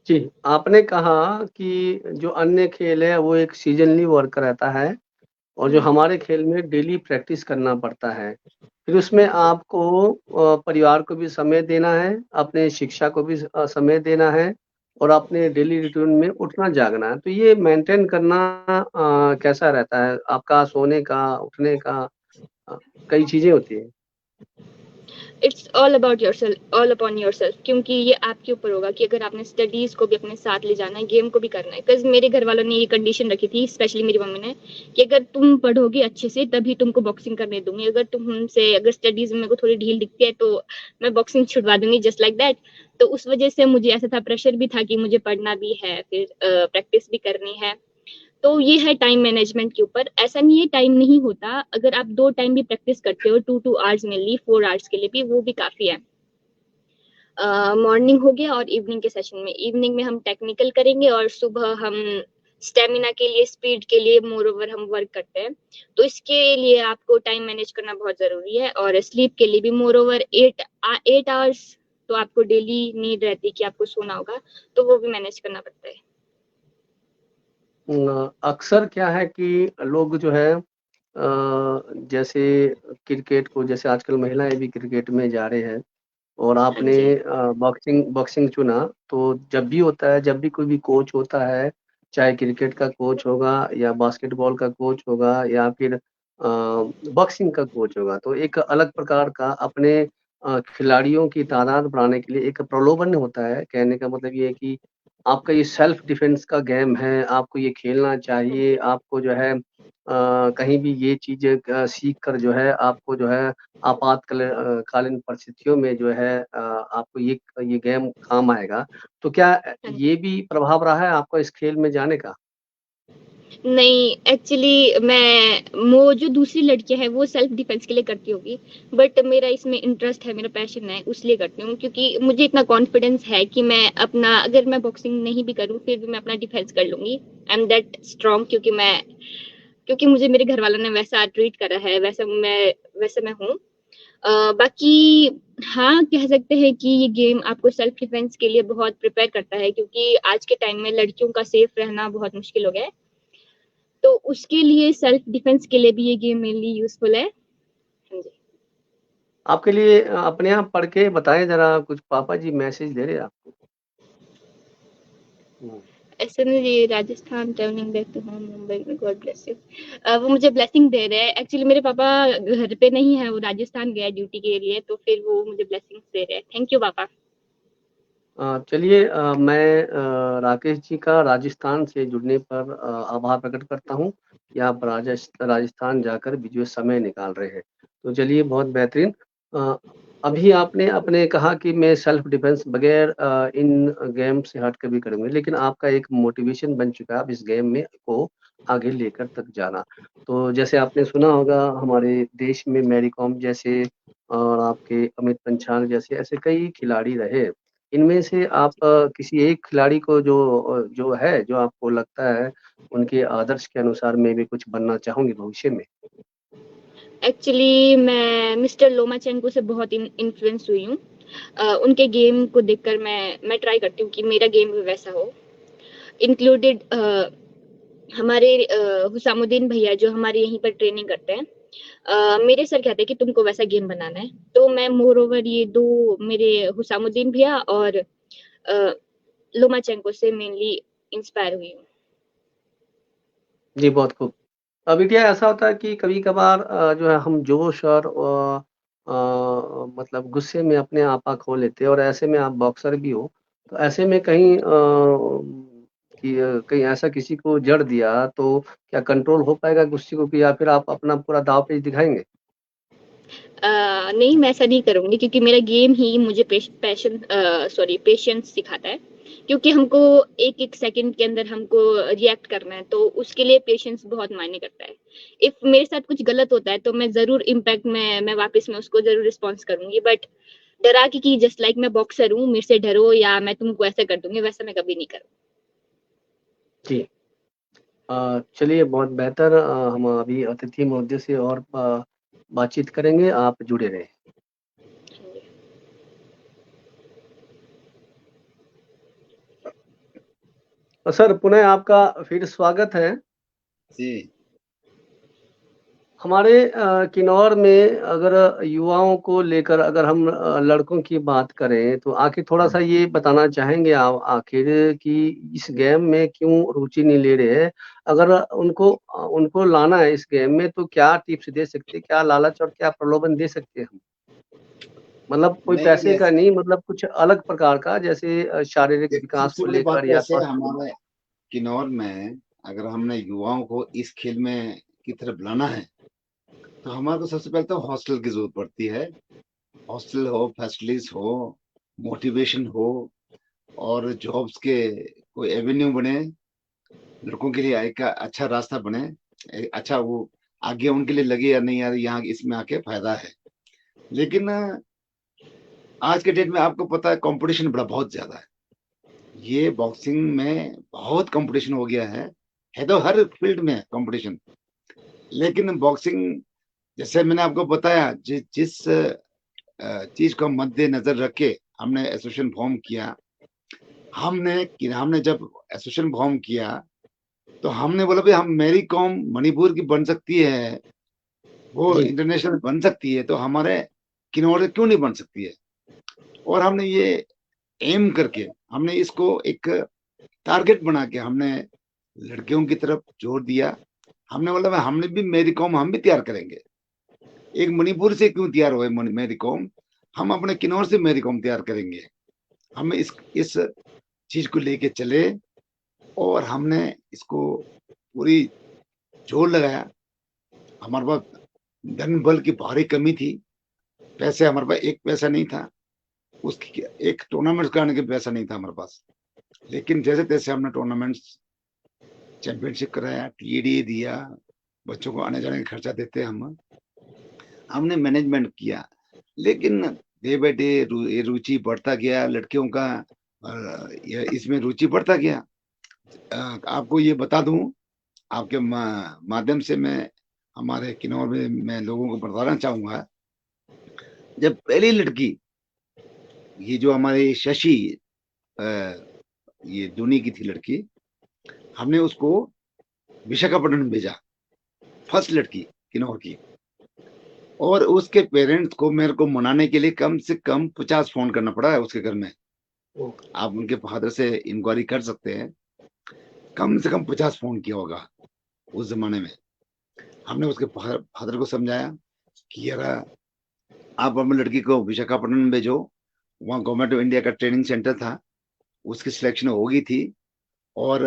S4: जी, आपने कहा कि जो अन्य खेल है वो एक सीज़नली वर्क रहता है और जो
S3: हुँ।
S4: हमारे खेल में डेली प्रैक्टिस करना पड़ता है। फिर उसमें आपको परिवार को भी समय देना है, अपने शिक्षा को भी समय देना है और अपने डेली रूटीन में उठना-जागना है। तो ये मेंटेन करना कैसा रहता है? आपका सोने का, उठने का अ, कई चीज़ें होती हैं।
S3: It's all about yourself all upon yourself क्योंकि ये आपके ऊपर होगा कि अगर आपने स्टडीज़ को भी अपने साथ ले जाना है, गेम को भी करना है। बिकॉज़ मेरे घर वालों ने ये कंडीशन रखी थी, स्पेशली मेरी मम्मी ने, कि अगर तुम पढ़ोगी अच्छे से तभी तुमको बॉक्सिंग करने दूँगी। अगर स्टडीज़ में मेरे को थोड़ी ढील दिखती है तो मैं बॉक्सिंग छुड़वा दूँगी जस्ट लाइक दैट। तो उस वज़ह से मुझे ऐसा था, प्रेशर भी था कि मुझे पढ़ना भी है, फिर प्रैक्टिस भी करनी है। तो ये है टाइम मैनेजमेंट के ऊपर। ऐसा नहीं है टाइम नहीं होता, अगर आप 2 टाइम भी प्रैक्टिस करते हो 2-2 आवर्स मेनली 4 आवर्स के लिए भी वो भी काफ़ी है। मॉर्निंग हो गया और इवनिंग के सेशन में। इवनिंग में हम टेक्निकल करेंगे और सुबह हम स्टैमिना के लिए, स्पीड के लिए मोर ओवर हम वर्क करते हैं। तो इसके लिए आपको टाइम मैनेज करना बहुत ज़रूरी है और स्लीप के लिए भी मोर ओवर 8 आवर्स तो आपको डेली नीड रहती है कि आपको सोना होगा, तो वो भी मैनेज करना पड़ता है।
S4: अक्सर क्या है कि लोग जो है जैसे क्रिकेट को जैसे आजकल महिलाएँ भी क्रिकेट में जा रहे हैं और
S3: हाँ
S4: आपने
S3: जी।
S4: बॉक्सिंग चुना, तो जब भी होता है, जब भी कोई भी कोच होता है, चाहे क्रिकेट का कोच होगा या बास्केटबॉल का कोच होगा या फिर बॉक्सिंग का कोच होगा, तो एक अलग प्रकार का अपने खिलाड़ियों की तादाद बढ़ाने के लिए एक प्रलोभन होता है। कहने का मतलब ये है कि आपका ये सेल्फ डिफेंस का गेम है, आपको ये खेलना
S3: हाँ
S4: चाहिए,
S3: जी।
S4: आपको जो है कहीं भी ये चीज़ें सीख कर जो है आपको जो है कालीन परिस्थितियों में जो है आपको ये गेम काम आएगा। तो क्या
S3: हाँ जी।
S4: ये भी प्रभाव रहा है आपका इस खेल में जाने का?
S3: नहीं, एक्चुअली वो जो दूसरी लड़कियाँ हैं वो सेल्फ डिफेंस के लिए करती होगी, बट मेरा इसमें इंटरेस्ट है, मेरा पैशन है, इसलिए करती हूँ क्योंकि मुझे इतना कॉन्फिडेंस है कि मैं अपना अगर मैं बॉक्सिंग नहीं भी करूँ फिर भी मैं अपना डिफेंस कर लूँगी। आई एम दैट स्ट्रॉन्ग क्योंकि मुझे मेरे घरवालों ने वैसा ट्रीट करा है, वैसे मैं हूँ। बाकी हाँ, कह सकते हैं कि ये गेम आपको सेल्फ डिफेंस के लिए बहुत प्रिपेयर करता है क्योंकि आज के टाइम में लड़कियों का सेफ रहना बहुत मुश्किल हो गया है। तो उसके लिए सेल्फ डिफेंस के लिए भी ये गेम मेनली यूज़फुल है। हाँ जी।
S4: आपके लिए अपने आप पढ़ के बताएँ ज़रा कुछ पापा जी मैसेज दे रहे हैं आपको। हुँ।
S3: ऐसे में ये Rajasthan traveling back to home Mumbai में गॉड ब्लेस यू। वो मुझे ब्लेसिंग दे रहे हैं। एक्चुअली मेरे पापा घर पे नहीं है, वो राजस्थान गए ड्यूटी के लिए, तो फिर वो मुझे ब्लेसिंग्स दे रहे हैं। थैंक यू पापा।
S4: चलिए मैं राकेश जी का राजस्थान से जुड़ने पर आभार प्रकट करता हूँ कि आप राजस्थान जाकर भी जो समय निकाल रहे हैं। तो चलिए बहुत बेहतरीन। अ, अभी आपने अपने कहा कि मैं सेल्फ डिफेंस बगैर इन गेम से हट कर भी करूँगी, लेकिन आपका एक मोटिवेशन बन चुका है अब इस गेम में को आगे लेकर तक जाना। तो जैसे आपने सुना होगा हमारे देश में मैरी कॉम जैसे और आपके अमित पंचाल जैसे ऐसे कई खिलाड़ी रहे। इनमें से आप किसी एक खिलाड़ी को जो आपको लगता है उनके आदर्श के अनुसार मैं भी कुछ बनना चाहूँगी भविष्य में?
S3: एक्चुअली मैं मिस्टर लोमाचेंको से बहुत इन्फ्लुएंस हुई हूँ। उनके गेम को देखकर मैं ट्राई करती हूँ कि मेरा गेम भी वैसा हो। इंक्लूडेड हमारे हुसामुद्दीन भैया जो हमारे यहीं पर ट्रेनिंग करते हैं। मेरे सर कहते हैं कि तुमको वैसा गेम बनाना है। तो मैं मोर ओवर ये 2 मेरे हुसामुद्दीन भैया और लोमाचेंको से मेनली इंस्पायर हुई हूँ।
S4: जी, बहुत खूब। बिटिया ऐसा होता है कि कभी-कभार जो है हम जोश और मतलब गुस्से में अपने आपा खो लेते हैं और ऐसे में आप बॉक्सर भी हो। तो ऐसे में कहीं ऐसा किसी को जड़ दिया तो क्या कंट्रोल हो पाएगा गुस्से को कि या फिर आप अपना पूरा दाँव-पेच दिखाएँगे?
S3: नहीं, मैं ऐसा नहीं करूँगी क्योंकि मेरा गेम ही मुझे पेशेंस सिखाता है। क्योंकि हमको एक-एक सेकंड के अंदर हमको रिएक्ट करना है, तो उसके लिए पेशेंस बहुत मायने करता है। इफ मेरे साथ कुछ गलत होता है, तो मैं ज़रूर इम्पैक्ट में मैं वापस में उसको ज़रूर रिस्पॉन्स करूँगी, बट डरा के कि जस्ट लाइक मैं बॉक्सर हूँ, मेरे से डरो या मैं तुमको ऐसा कर दूँगी, वैसा मैं कभी नहीं करूँ।
S4: जी। चलिए बहुत बेहतर हम अभी अतिथि महोदय से और बातचीत करेंगे, आप जुड़े रहें।
S3: हाँ जी।
S4: सर पुनः आपका फिर स्वागत है।
S2: जी।
S4: हमारे किन्नौर में अगर युवाओं को लेकर अगर हम लड़कों की बात करें तो आखिर थोड़ा-सा ये बताना चाहेंगे आप आखिर कि इस गेम में क्यों रुचि नहीं ले रहे हैं? अगर उनको लाना है इस गेम में तो क्या टिप्स दे सकते हैं? क्या लालच और क्या प्रलोभन दे सकते हैं हम? मतलब कोई
S2: नहीं
S4: पैसे का
S2: ऐसे
S4: नहीं मतलब कुछ अलग प्रकार का जैसे शारीरिक विकास
S2: सबसे
S4: को
S2: बड़ी बात
S4: लेकर
S2: तो
S4: या
S2: ऐसे
S4: स्वास्थ्य को
S2: हमारे किन्नौर में अगर हमने युवाओं को इस खेल में की तरफ लाना है, तो हमारे को सबसे पहले तो हॉस्टल की ज़रूरत पड़ती है। हॉस्टल हो, फैसिलिटीज़ हो, मोटिवेशन हो और जॉब्स के कोई एवेन्यू बने, लड़कों के लिए आय का अच्छा रास्ता बने। अच्छा वो आगे उनके लिए लगे या नहीं यार यहाँ इसमें आके फ़ायदा है। लेकिन आज के डेट में आपको पता है कॉम्पिटिशन बड़ा बहुत ज़्यादा है। ये बॉक्सिंग में बहुत कॉम्पिटिशन हो गया है तो हर फील्ड में कॉम्पिटिशन। लेकिन बॉक्सिंग जैसे मैंने आपको बताया जिस चीज़ को मद्देनज़र रख के हमने एसोसिएशन फॉर्म किया। हमने जब एसोसिएशन फॉर्म किया, तो हमने बोला भई हम मेरी कॉम मणिपुर की बन सकती है, वो
S4: जी,
S2: इंटरनेशनल बन सकती है, तो हमारे किन्नौर क्यों नहीं बन सकती है? और हमने ये एम करके हमने इसको एक टारगेट बना के हमने लड़कियों की तरफ जोर दिया। हमने बोला भाई हमने भी मेरी कॉम हम भी तैयार करेंगे। एक मणिपुर से क्यों तैयार हुए मेरी कॉम, हम अपने किन्नौर से मेरी कॉम तैयार करेंगे। हम इस चीज़ को लेके चले और हमने इसको पूरी जोर लगाया। हमारे पास धन बल की भारी कमी थी, पैसे हमारे पास एक पैसा नहीं था, उसकी एक टूर्नामेंट कराने के पैसा नहीं था हमारे पास। लेकिन जैसे तैसे हमने टूर्नामेंट्स चैंपियनशिप कराया, टीडी दिया, बच्चों को आने जाने का खर्चा देते हमने मैनेजमेंट किया। लेकिन डे बाय डे ये रुचि बढ़ता गया, लड़कियों का इसमें रुचि बढ़ता गया। आपको ये बता दूं, आपके माध्यम से मैं हमारे किन्नौर में मैं लोगों को बताना चाहूंगा, जब पहली लड़की ये जो हमारी शशि ये दूनी की थी लड़की, हमने उसको विशाखापट्टनम भेजा, फर्स्ट लड़की किन्नौर की। और उसके पेरेंट्स को मेरे को मनाने के लिए कम से कम 50 फोन करना पड़ा है उसके घर में। आप उनके फादर से इंक्वायरी कर सकते हैं, कम से कम 50 फोन किया होगा उस जमाने में। हमने उसके फादर को समझाया कि यार आप अपनी लड़की को विशाखापट्टनम भेजो, वहाँ गवर्नमेंट ऑफ इंडिया का ट्रेनिंग सेंटर था, उसकी सिलेक्शन होगी थी। और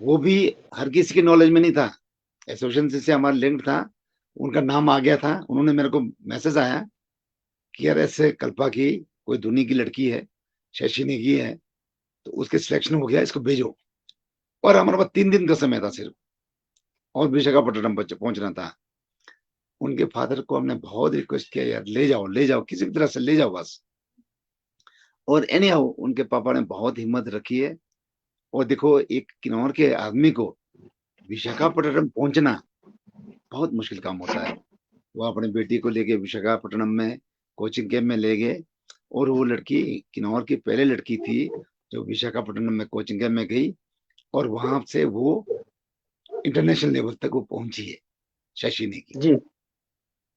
S2: वो भी हर किसी के नॉलेज में नहीं था, एसोसिएशन से हमारा लिंक था, उनका नाम आ गया था। उन्होंने मेरे को मैसेज आया कि यार ऐसे कल्पा की कोई धुनी की लड़की है, शशि ने की है, तो उसके सिलेक्शन हो गया, इसको भेजो। और हमारे पास 3 दिन का समय था सिर्फ, और विशाखापट्टनम पहुंचना था। उनके फादर को हमने बहुत रिक्वेस्ट किया, यार ले जाओ किसी भी तरह से ले जाओ बस। और एनी हाउ उनके पापा ने बहुत हिम्मत रखी है। और देखो, एक किन्नौर के आदमी को विशाखापट्टनम पहुंचना बहुत मुश्किल काम होता है। वो अपनी बेटी को लेके विशाखापट्टनम में कोचिंग कैंप में ले गए, और वो लड़की किन्नौर की पहले लड़की थी जो विशाखापट्टनम में कोचिंग कैंप में गई, और वहां से वो इंटरनेशनल लेवल तक वो पहुंची है, शशि ने की।
S4: जी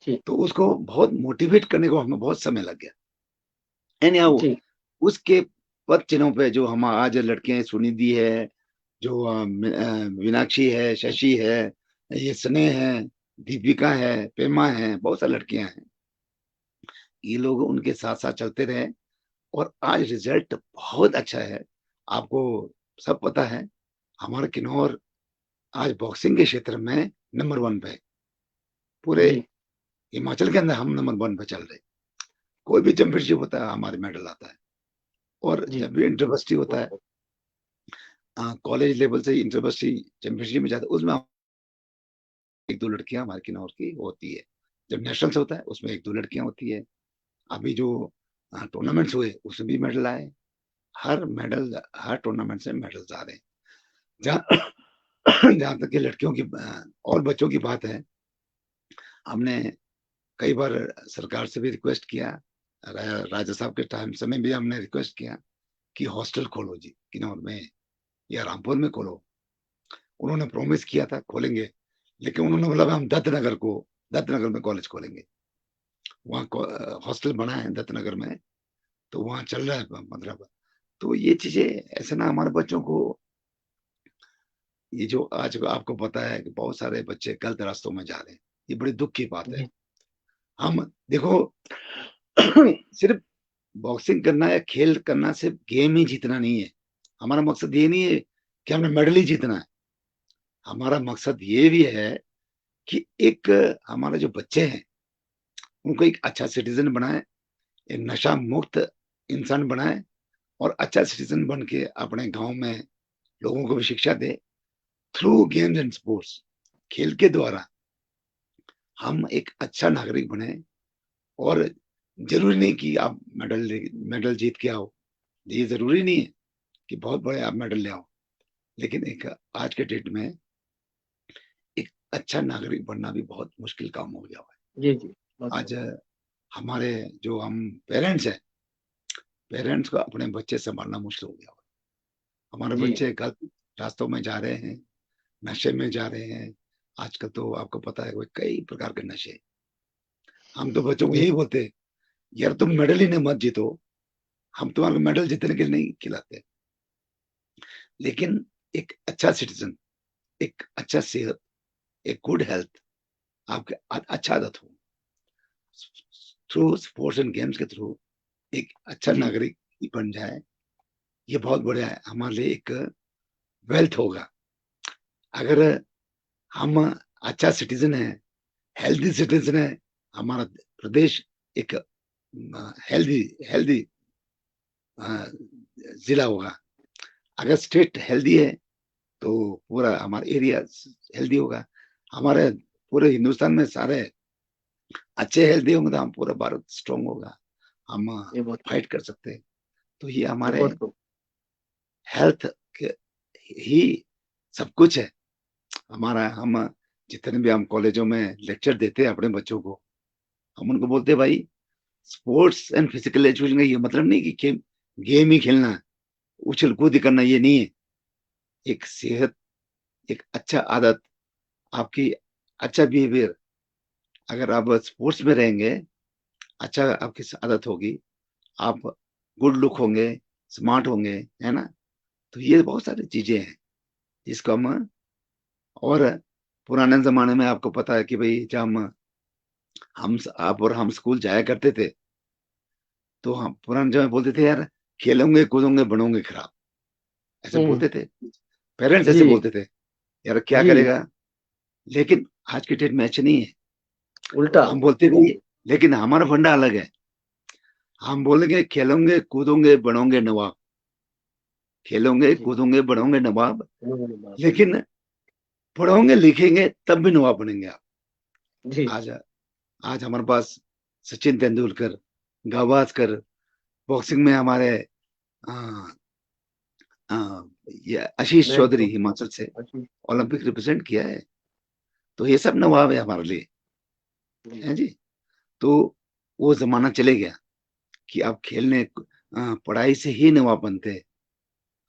S4: जी
S2: तो उसको बहुत मोटिवेट करने को हमें बहुत समय लग गया। एनी हाउ
S4: जी
S2: उसके पद चिन्हों पे जो हम आज लड़कियां, सुनिधि है, जो मीनाक्षी है, शशि है, ये स्नेह है, दीपिका है, पेमा है, बहुत सारी लड़कियां हैं, ये लोग उनके साथ साथ चलते रहे, और आज रिजल्ट बहुत अच्छा है। आपको सब पता है, हमारा किन्नौर आज बॉक्सिंग के क्षेत्र में नंबर 1 पे है। पूरे
S4: जी
S2: हिमाचल के अंदर हम नंबर 1 पे चल रहे। कोई भी चैंपियनशिप होता है हमारे मेडल आता है। और
S4: जी
S2: जब भी इंटरवर्सिटी होता है, कॉलेज लेवल से इंटरवर्सिटी चैंपियनशिप में जाता है, उसमें 1-2 लड़कियां हमारे किन्नौर की होती है। जब नेशनल से होता है उसमें 1-2 लड़कियां होती है। अभी जो टूर्नामेंट्स हुए उसमें भी मेडल आए। हर टूर्नामेंट से मेडल्स आ रहे हैं। जहां तक कि लड़कियों की और बच्चों की बात है, हमने कई बार सरकार से भी रिक्वेस्ट किया, राजा साहब के टाइम समय भी हमने रिक्वेस्ट किया कि हॉस्टल खोलो जी किन्नौर में या रामपुर में खोलो। उन्होंने प्रॉमिस किया था खोलेंगे, लेकिन उन्होंने बोला हम दत्तनगर में कॉलेज खोलेंगे। वहाँ हॉस्टल बना है दत्तनगर में, तो वहाँ चल रहा है मतलब। तो ये चीजें ऐसे ना, हमारे बच्चों को ये जो आज आपको पता है कि बहुत सारे बच्चे गलत रास्तों में जा रहे हैं, ये बड़ी दुख की बात है।
S4: जी
S2: हम देखो सिर्फ बॉक्सिंग करना या खेल करना सिर्फ गेम ही जीतना नहीं है। हमारा मकसद ये नहीं है कि हमने मेडल ही जीतना है। हमारा मकसद ये भी है कि एक हमारे जो बच्चे हैं उनको एक अच्छा सिटीजन बनाए, एक नशा मुक्त इंसान बनाए, और अच्छा सिटीजन बन के अपने गांव में लोगों को भी शिक्षा दे थ्रू गेम्स एंड स्पोर्ट्स। खेल के द्वारा हम एक अच्छा नागरिक बने। और जरूरी नहीं कि आप मेडल जीत के आओ, ये जरूरी नहीं है कि बहुत बड़े आप मेडल ले आओ, लेकिन एक आज के डेट में एक अच्छा नागरिक बनना भी बहुत मुश्किल काम हो गया है।
S4: जी जी
S2: आज हमारे जो हम पेरेंट्स हैं, पेरेंट्स को अपने बच्चे संभालना मुश्किल हो गया है। हमारे
S4: जी
S2: बच्चे गलत रास्तों में जा रहे हैं, नशे में जा रहे हैं। आजकल तो आपको पता है कई प्रकार के नशे। हम तो बच्चों को
S4: जी
S2: यही बोलते हैं, यार तुम मेडल ही नहीं मत जीतो, हम तुम्हारे मेडल जीतने के लिए नहीं खिलाते। लेकिन एक अच्छा सिटीजन, एक अच्छा सेहत, एक गुड हेल्थ, आपके अच्छा आदत हो, थ्रू स्पोर्ट्स एंड गेम्स के थ्रू एक अच्छा
S4: जी
S2: नागरिक बन जाए, ये बहुत बढ़िया है। हमारे लिए एक वेल्थ होगा। अगर हम अच्छा सिटीजन है, हेल्दी सिटीजन है, हमारा प्रदेश एक हेल्दी हेल्दी जिला होगा। अगर स्टेट हेल्दी है तो पूरा हमारा एरिया हेल्दी होगा। हमारे पूरे हिंदुस्तान में सारे अच्छे हेल्दी होंगे तो हम पूरा भारत स्ट्रांग होगा, हम
S4: ये बहुत
S2: फाइट कर सकते हैं। तो ये
S4: ये
S2: हमारे
S4: बहुत खूब।
S2: हेल्थ के ही सब कुछ है हमारा। हम जितने भी हम कॉलेजों में लेक्चर देते हैं अपने बच्चों को, हम उनको बोलते हैं भाई स्पोर्ट्स एंड फिजिकल एजुकेशन का ये मतलब नहीं कि गेम ही खेलना है, उछल कूद ही करना, ये नहीं है। एक सेहत, एक अच्छा आदत, आपकी अच्छा बिहेवियर, अगर आप स्पोर्ट्स में रहेंगे, अच्छा आपकी आदत होगी, आप गुड लुक होंगे, स्मार्ट होंगे, है ना। तो ये बहुत सारी चीजें हैं जिसको हम, और पुराने जमाने में आपको पता है कि भाई जब हम आप और हम स्कूल जाया करते थे तो हम पुराने जमाने बोलते थे यार खेलोगे कूदोगे बनोगे खराब, ऐसे
S4: हम्म।
S2: बोलते थे, पेरेंट्स ऐसे
S4: जी
S2: बोलते थे, यार क्या
S4: जी।
S2: करेगा। लेकिन आज के डेट में ऐसे नहीं है,
S4: उल्टा।
S2: हम बोलते भी, लेकिन हमारा फंडा अलग है। हम बोलेंगे खेलोगे कूदोगे बनोगे नवाब, खेलोगे
S4: जी।
S2: कूदोगे बनोगे नवाब,
S4: उन्होंने बात।
S2: लेकिन पढ़ोगे लिखेंगे तब भी नवाब बनेंगे आप।
S4: जी
S2: आज आज हमारे पास सचिन तेंदुलकर, गावस्कर, बॉक्सिंग में हमारे आ, आ, ये आशीष
S4: मैं
S2: चौधरी
S4: तो
S2: हिमाचल से
S4: अच्छी।
S2: ओलंपिक रिप्रेजेंट किया है। तो ये सब नवाब है हमारे लिए,
S4: जी
S2: है जी। तो वो जमाना चले गया कि आप खेलने पढ़ाई से ही नवाब बनते हैं।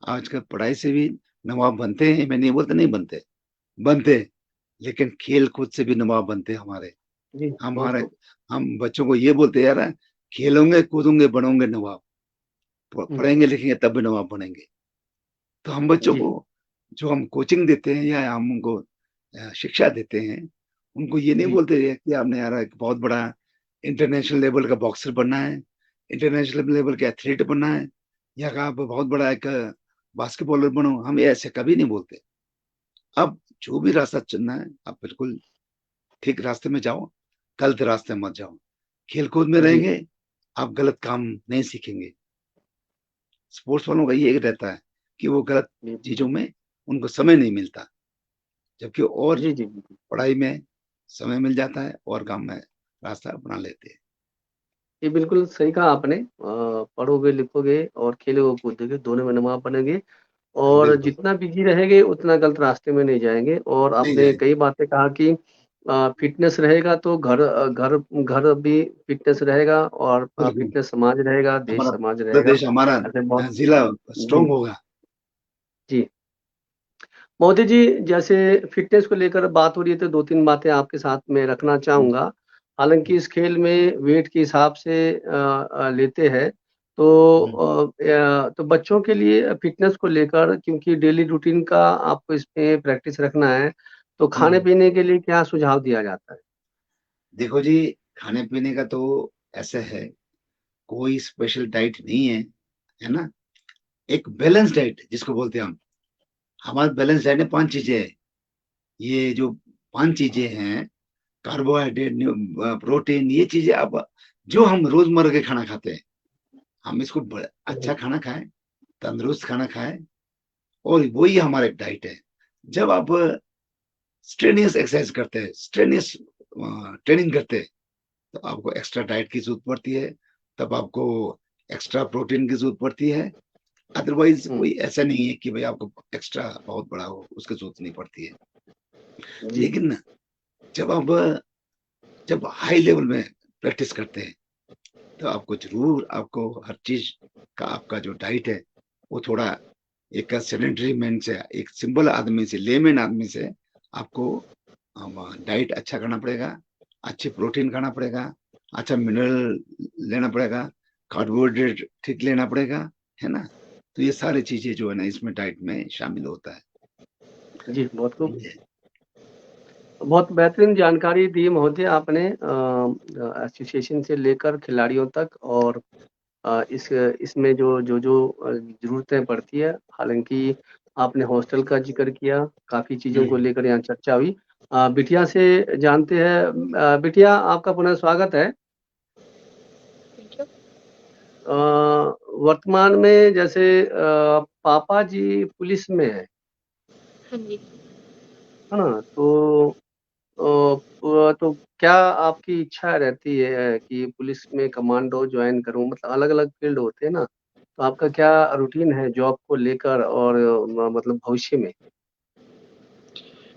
S2: आजकल पढ़ाई से भी नवाब बनते हैं, मैं नहीं बोलता नहीं बनते, बनते हैं, लेकिन खेल कूद से भी नवाब बनते हैं हमारे।
S4: जी बहुत
S2: हमारे
S4: खूब।
S2: हम बच्चों को ये बोलते हैं यार खेलोगे कूदोगे बनोगे नवाब,
S4: हम्म।
S2: पढ़ेंगे लिखेंगे तब भी नवाब बनेंगे। तो हम बच्चों
S4: जी
S2: को जो हम कोचिंग देते हैं या हम उनको शिक्षा देते हैं, उनको ये नहीं
S4: जी
S2: बोलते हैं कि आपने यार एक बहुत बड़ा इंटरनेशनल लेवल का बॉक्सर बनना है, इंटरनेशनल लेवल का एथलीट बनना है, या आप बहुत बड़ा एक बास्केटबॉलर बनो। हम ये ऐसे कभी नहीं बोलते। अब जो भी रास्ता चलना है आप बिल्कुल ठीक रास्ते में जाओ, गलत रास्ते में मत जाओ। खेल कूद में
S4: जी
S2: रहेंगे आप गलत काम नहीं सीखेंगे। स्पोर्ट्स वालों का ये रहता है कि वो गलत
S4: जी
S2: चीजों में उनको समय नहीं मिलता, जबकि और
S4: जी जी बिल्कुल।
S2: पढ़ाई में समय मिल जाता है और काम में रास्ता अपना लेते हैं।
S4: ये बिल्कुल सही कहा आपने। पढ़ोगे लिखोगे और खेलोगे कूदोगे दोनों में नवाब बनेंगे। और
S2: बिल्कुल
S4: जितना बिजी रहेंगे उतना गलत रास्ते में नहीं जाएंगे। और
S2: नहीं
S4: आपने
S2: जाएंगे।
S4: कई बातें कहा कि फिटनेस रहेगा तो घर घर भी फिटनेस रहेगा और
S2: बिल्कुल
S4: फिटनेस समाज रहेगा, देश
S2: हमारा
S4: समाज
S2: पूरा
S4: रहेगा।
S2: देश, हमारा
S4: ऐसे बहुत।
S2: जिला
S4: जी
S2: स्ट्रांग होगा।
S4: जी। मोदी जी, जैसे फ़िटनेस को लेकर बात हो रही है तो 2-3 बातें आपके साथ में रखना चाहूँगा। हालाँकि इस खेल में वेट के हिसाब से लेते हैं तो तो बच्चों के लिए फ़िटनेस को लेकर क्योंकि डेली रूटीन का आपको इसमें प्रैक्टिस रखना है, तो खाने-पीने के लिए क्या सुझाव दिया जाता है?
S2: देखो जी, खाने पीने का तो ऐसा है, कोई स्पेशल डाइट नहीं है, है ना। एक बैलेंस डाइट जिसको बोलते हैं हम, हमारे बैलेंस डाइट में 5 चीजें हैं। ये जो 5 चीजें हैं, कार्बोहाइड्रेट, प्रोटीन, ये चीजें अब जो हम रोजमर्रा के खाना खाते हैं, हम इसको अच्छा खाना खाएं, तंदुरुस्त खाना खाएं, और वही हमारा एक डाइट है। जब आप स्ट्रेनियस एक्सरसाइज करते हैं, स्ट्रेनियस ट्रेनिंग करते हैं, तो आपको एक्स्ट्रा डाइट की जरूरत पड़ती है, तब आपको एक्स्ट्रा प्रोटीन की जरूरत पड़ती है। अदरवाइज
S4: हुँ,
S2: कोई ऐसा नहीं है कि भाई आपको एक्स्ट्रा बहुत बड़ा हो, उसकी जरूरत नहीं पड़ती है।
S4: जी,
S2: लेकिन जब आप जब हाई लेवल में प्रैक्टिस करते हैं तो आपको जरूर आपको हर चीज का आपका जो डाइट है वो थोड़ा एक सेडेंटरी मैन से, एक सिंपल आदमी से, लेमैन आदमी से आपको डाइट अच्छा करना पड़ेगा, अच्छी प्रोटीन खाना पड़ेगा, अच्छा मिनरल लेना पड़ेगा, कार्बोहाइड्रेट ठीक लेना पड़ेगा, है ना। तो ये सारी चीजें जो है ना इसमें डाइट में शामिल होता है।
S4: जी, बहुत खूब।
S2: ये
S4: बहुत बेहतरीन जानकारी दी महोदय आपने एसोसिएशन से लेकर खिलाड़ियों तक और इसमें जो ज़रूरतें पड़ती है, हालाँकि आपने हॉस्टल का ज़िक्र किया, काफ़ी चीज़ों को
S2: हम्म,
S4: लेकर यहाँ चर्चा हुई। बिटिया से जानते हैं। बिटिया, आपका पुनः स्वागत है।
S3: Thank you.
S4: वर्तमान में जैसे पापा जी पुलिस में है
S3: हाँ जी।
S4: ना? तो क्या आपकी इच्छा रहती है कि पुलिस में कमांडो ज्वाइन करूं? मतलब अलग-अलग फील्ड होते हैं ना, तो आपका क्या रूटीन है जॉब को लेकर और मतलब भविष्य में?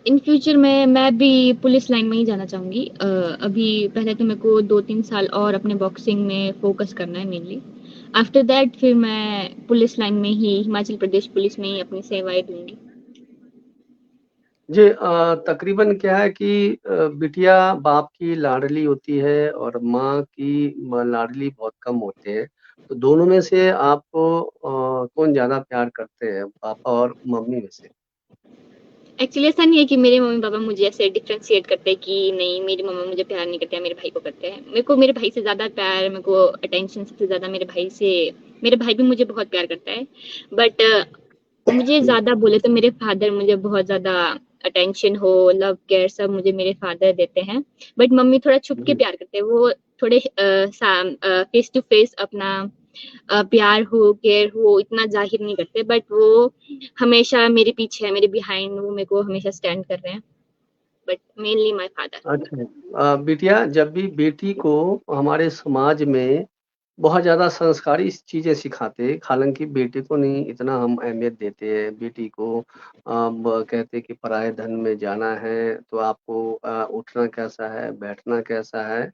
S3: इन फ्यूचर में मैं भी पुलिस लाइन में ही जाना चाहूँगी। अभी पहले तो मेरे को 2-3 साल और अपने बॉक्सिंग में फ़ोकस करना है मेनली। आफ्टर दैट फिर मैं पुलिस लाइन में ही हिमाचल प्रदेश पुलिस में ही अपनी सेवाएँ दूँगी।
S4: जी, तकरीबन क्या है कि बिटिया बाप की लाडली होती है और माँ की लाडली बहुत कम होते हैं। तो दोनों में से आपको कौन ज़्यादा प्यार करते हैं, पापा और मम्मी में से?
S3: एक्चुअली ऐसा नहीं है कि मेरे मम्मी-पापा मुझे ऐसे डिफरेंशिएट करते हैं कि नहीं मेरी मम्मा मुझे प्यार नहीं करते हैं, मेरे भाई को करते हैं। मेरे को मेरे भाई से ज़्यादा प्यार, मेरे को अटेंशन सबसे ज़्यादा मेरे भाई भी मुझे बहुत प्यार करता है। बट मुझे ज़्यादा बोले तो मेरे फादर मुझे बहुत ज़्यादा अटेंशन हो, लव, केयर सब मुझे मेरे फादर देते हैं। बट मम्मी थोड़ा छुप के
S4: जी।
S3: प्यार करते हैं। वो थोड़े फेस टू फेस अपना प्यार हो, केयर हो इतना ज़ाहिर नहीं करते बट वो हमेशा मेरे पीछे है, मेरे बिहाइंड वो मेरे को हमेशा स्टैंड कर रहे हैं। But mainly my father.
S4: अच्छा। बिटिया, जब भी बेटी को हमारे समाज में बहुत ज़्यादा संस्कारी चीज़ें सिखाते हैं, हालाँकि बेटे को नहीं इतना हम अहमियत देते हैं। बेटी को ब कहते हैं कि पराए धन में जाना है, तो आपको उठना कैसा है, बैठना कैसा है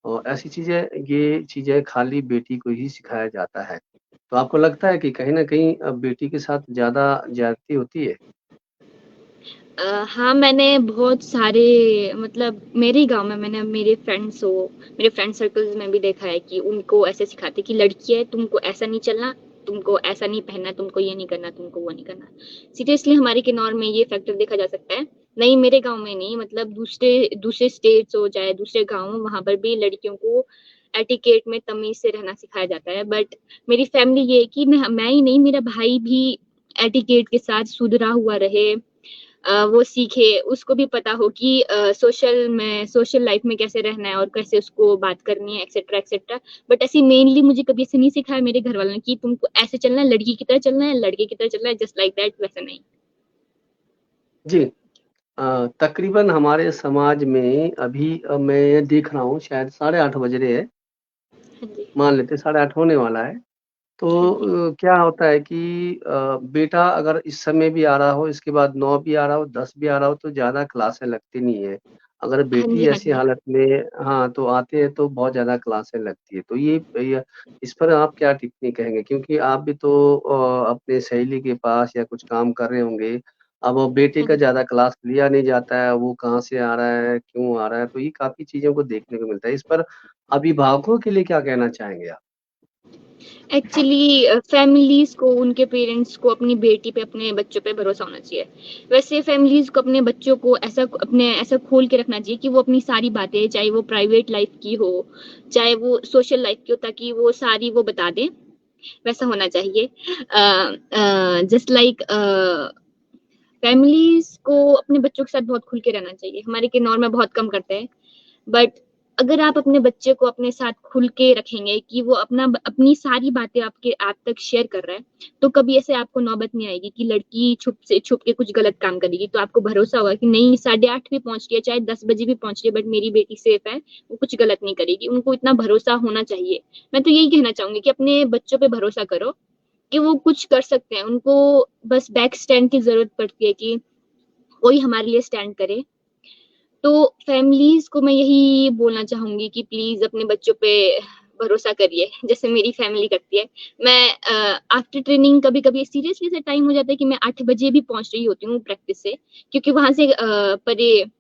S4: और ऐसी चीज़ें, ये चीज़ें खाली बेटी को ही सिखाया जाता है। तो आपको लगता है कि कहीं न कहीं बेटी के साथ ज़्यादा ज्यादती होती है?
S3: हाँ, मैंने बहुत सारे मतलब मेरे ही गाँव में मैंने मेरे फ्रेंड सर्कल्स में भी देखा है कि उनको ऐसे सिखाते कि लड़की है, तुमको ऐसा नहीं चलना, तुमको ऐसा नहीं पहनना, तुमको ये नहीं करना, तुमको वो नहीं करना। सीरियसली हमारे किन्नौर में ये फैक्टर देखा जा सकता है। नहीं मेरे गाँव में नहीं मतलब दूसरे दूसरे स्टेट्स हो चाहे दूसरे गाँव हो, वहाँ पर भी लड़कियों को एटिकेट में तमीज़ से रहना सिखाया जाता है। बट मेरी फैमिली ये है कि मैं ही नहीं मेरा भाई भी एटिकेट के साथ सुधरा हुआ रहे। वो सीखे, उसको भी पता हो कि सोशल लाइफ में कैसे रहना है और कैसे उसको बात करनी है एक्सेट्रा एक्सेट्रा। बट ऐसे मेनली मुझे कभी ऐसे नहीं सिखाया मेरे घर वालों ने कि तुमको ऐसे चलना है, लड़की की तरह चलना है, लड़के की तरह चलना है, जस्ट लाइक दैट वैसा नहीं।
S4: जी। तकरीबन हमारे समाज में अभी मैं देख रहा हूँ शायद 8:30 बज रहे हैं,
S3: हाँ जी,
S4: मान लेते हैं 8:30 होने वाला है। तो
S3: हाँ जी,
S4: क्या होता है कि बेटा अगर इस समय भी आ रहा हो, इसके बाद 9 भी आ रहा हो, 10 भी आ रहा हो तो ज़्यादा क्लासें लगती नहीं है। अगर
S3: हाँ
S4: बेटी
S3: जी, हाँ
S4: ऐसी
S3: जी।
S4: हालत में हाँ, तो आते हैं तो बहुत ज़्यादा क्लासें लगती है। तो ये इस पर आप क्या टिप्पणी कहेंगे? क्योंकि आप भी तो अपने सहेली के पास या कुछ काम कर रहे होंगे। अब वो बेटे
S3: हाँ
S4: का
S3: जी।
S4: ज़्यादा क्लास लिया नहीं जाता है, वो कहाँ से आ रहा है, क्यों आ रहा है? तो ये काफ़ी चीज़ों को देखने को मिलता है। इस पर अभिभावकों के लिए क्या कहना चाहेंगे आप?
S3: एक्चुअली फैमिलीज़ को उनके पेरेंट्स को अपनी बेटी पे, अपने बच्चों पे भरोसा होना चाहिए। वैसे फैमिलीज़ को अपने बच्चों को ऐसा खोल के रखना चाहिए कि वो अपनी सारी बातें, चाहे वो प्राइवेट लाइफ़ की हो, चाहे वो सोशल लाइफ़ की हो, ताकि वो सारी वो बता दें, वैसा होना चाहिए। जस्ट लाइक फैमिलीज़ को अपने बच्चों के साथ बहुत खुल के रहना चाहिए। हमारे किन्नौर में बहुत कम करते हैं। बट अगर आप अपने बच्चे को अपने साथ खुल के रखेंगे कि वो अपनी सारी बातें आप तक शेयर कर रहा है, तो कभी ऐसे आपको नौबत नहीं आएगी कि लड़की छुप के कुछ गलत काम करेगी। तो आपको भरोसा होगा कि नहीं 8:30 भी पहुँच रही है, चाहे 10 बजे भी पहुँच रही है बट मेरी बेटी सेफ है, वो कुछ गलत नहीं करेगी। उनको इतना भरोसा होना चाहिए। मैं तो यही कहना चाहूँगी कि अपने बच्चों पे भरोसा करो कि वो कुछ कर सकते हैं। उनको बस बैक स्टैंड की ज़रूरत पड़ती है कि कोई हमारे लिए स्टैंड करे। तो फैमिलीज़ को मैं यही बोलना चाहूँगी कि प्लीज़ अपने बच्चों पे भरोसा करिए, जैसे मेरी फैमिली करती है। मैं आफ्टर ट्रेनिंग कभी-कभी सीरियसली ऐसा टाइम हो जाता है कि मैं 8 बजे भी पहुँच रही होती हूँ प्रैक्टिस से, क्योंकि वहाँ से परे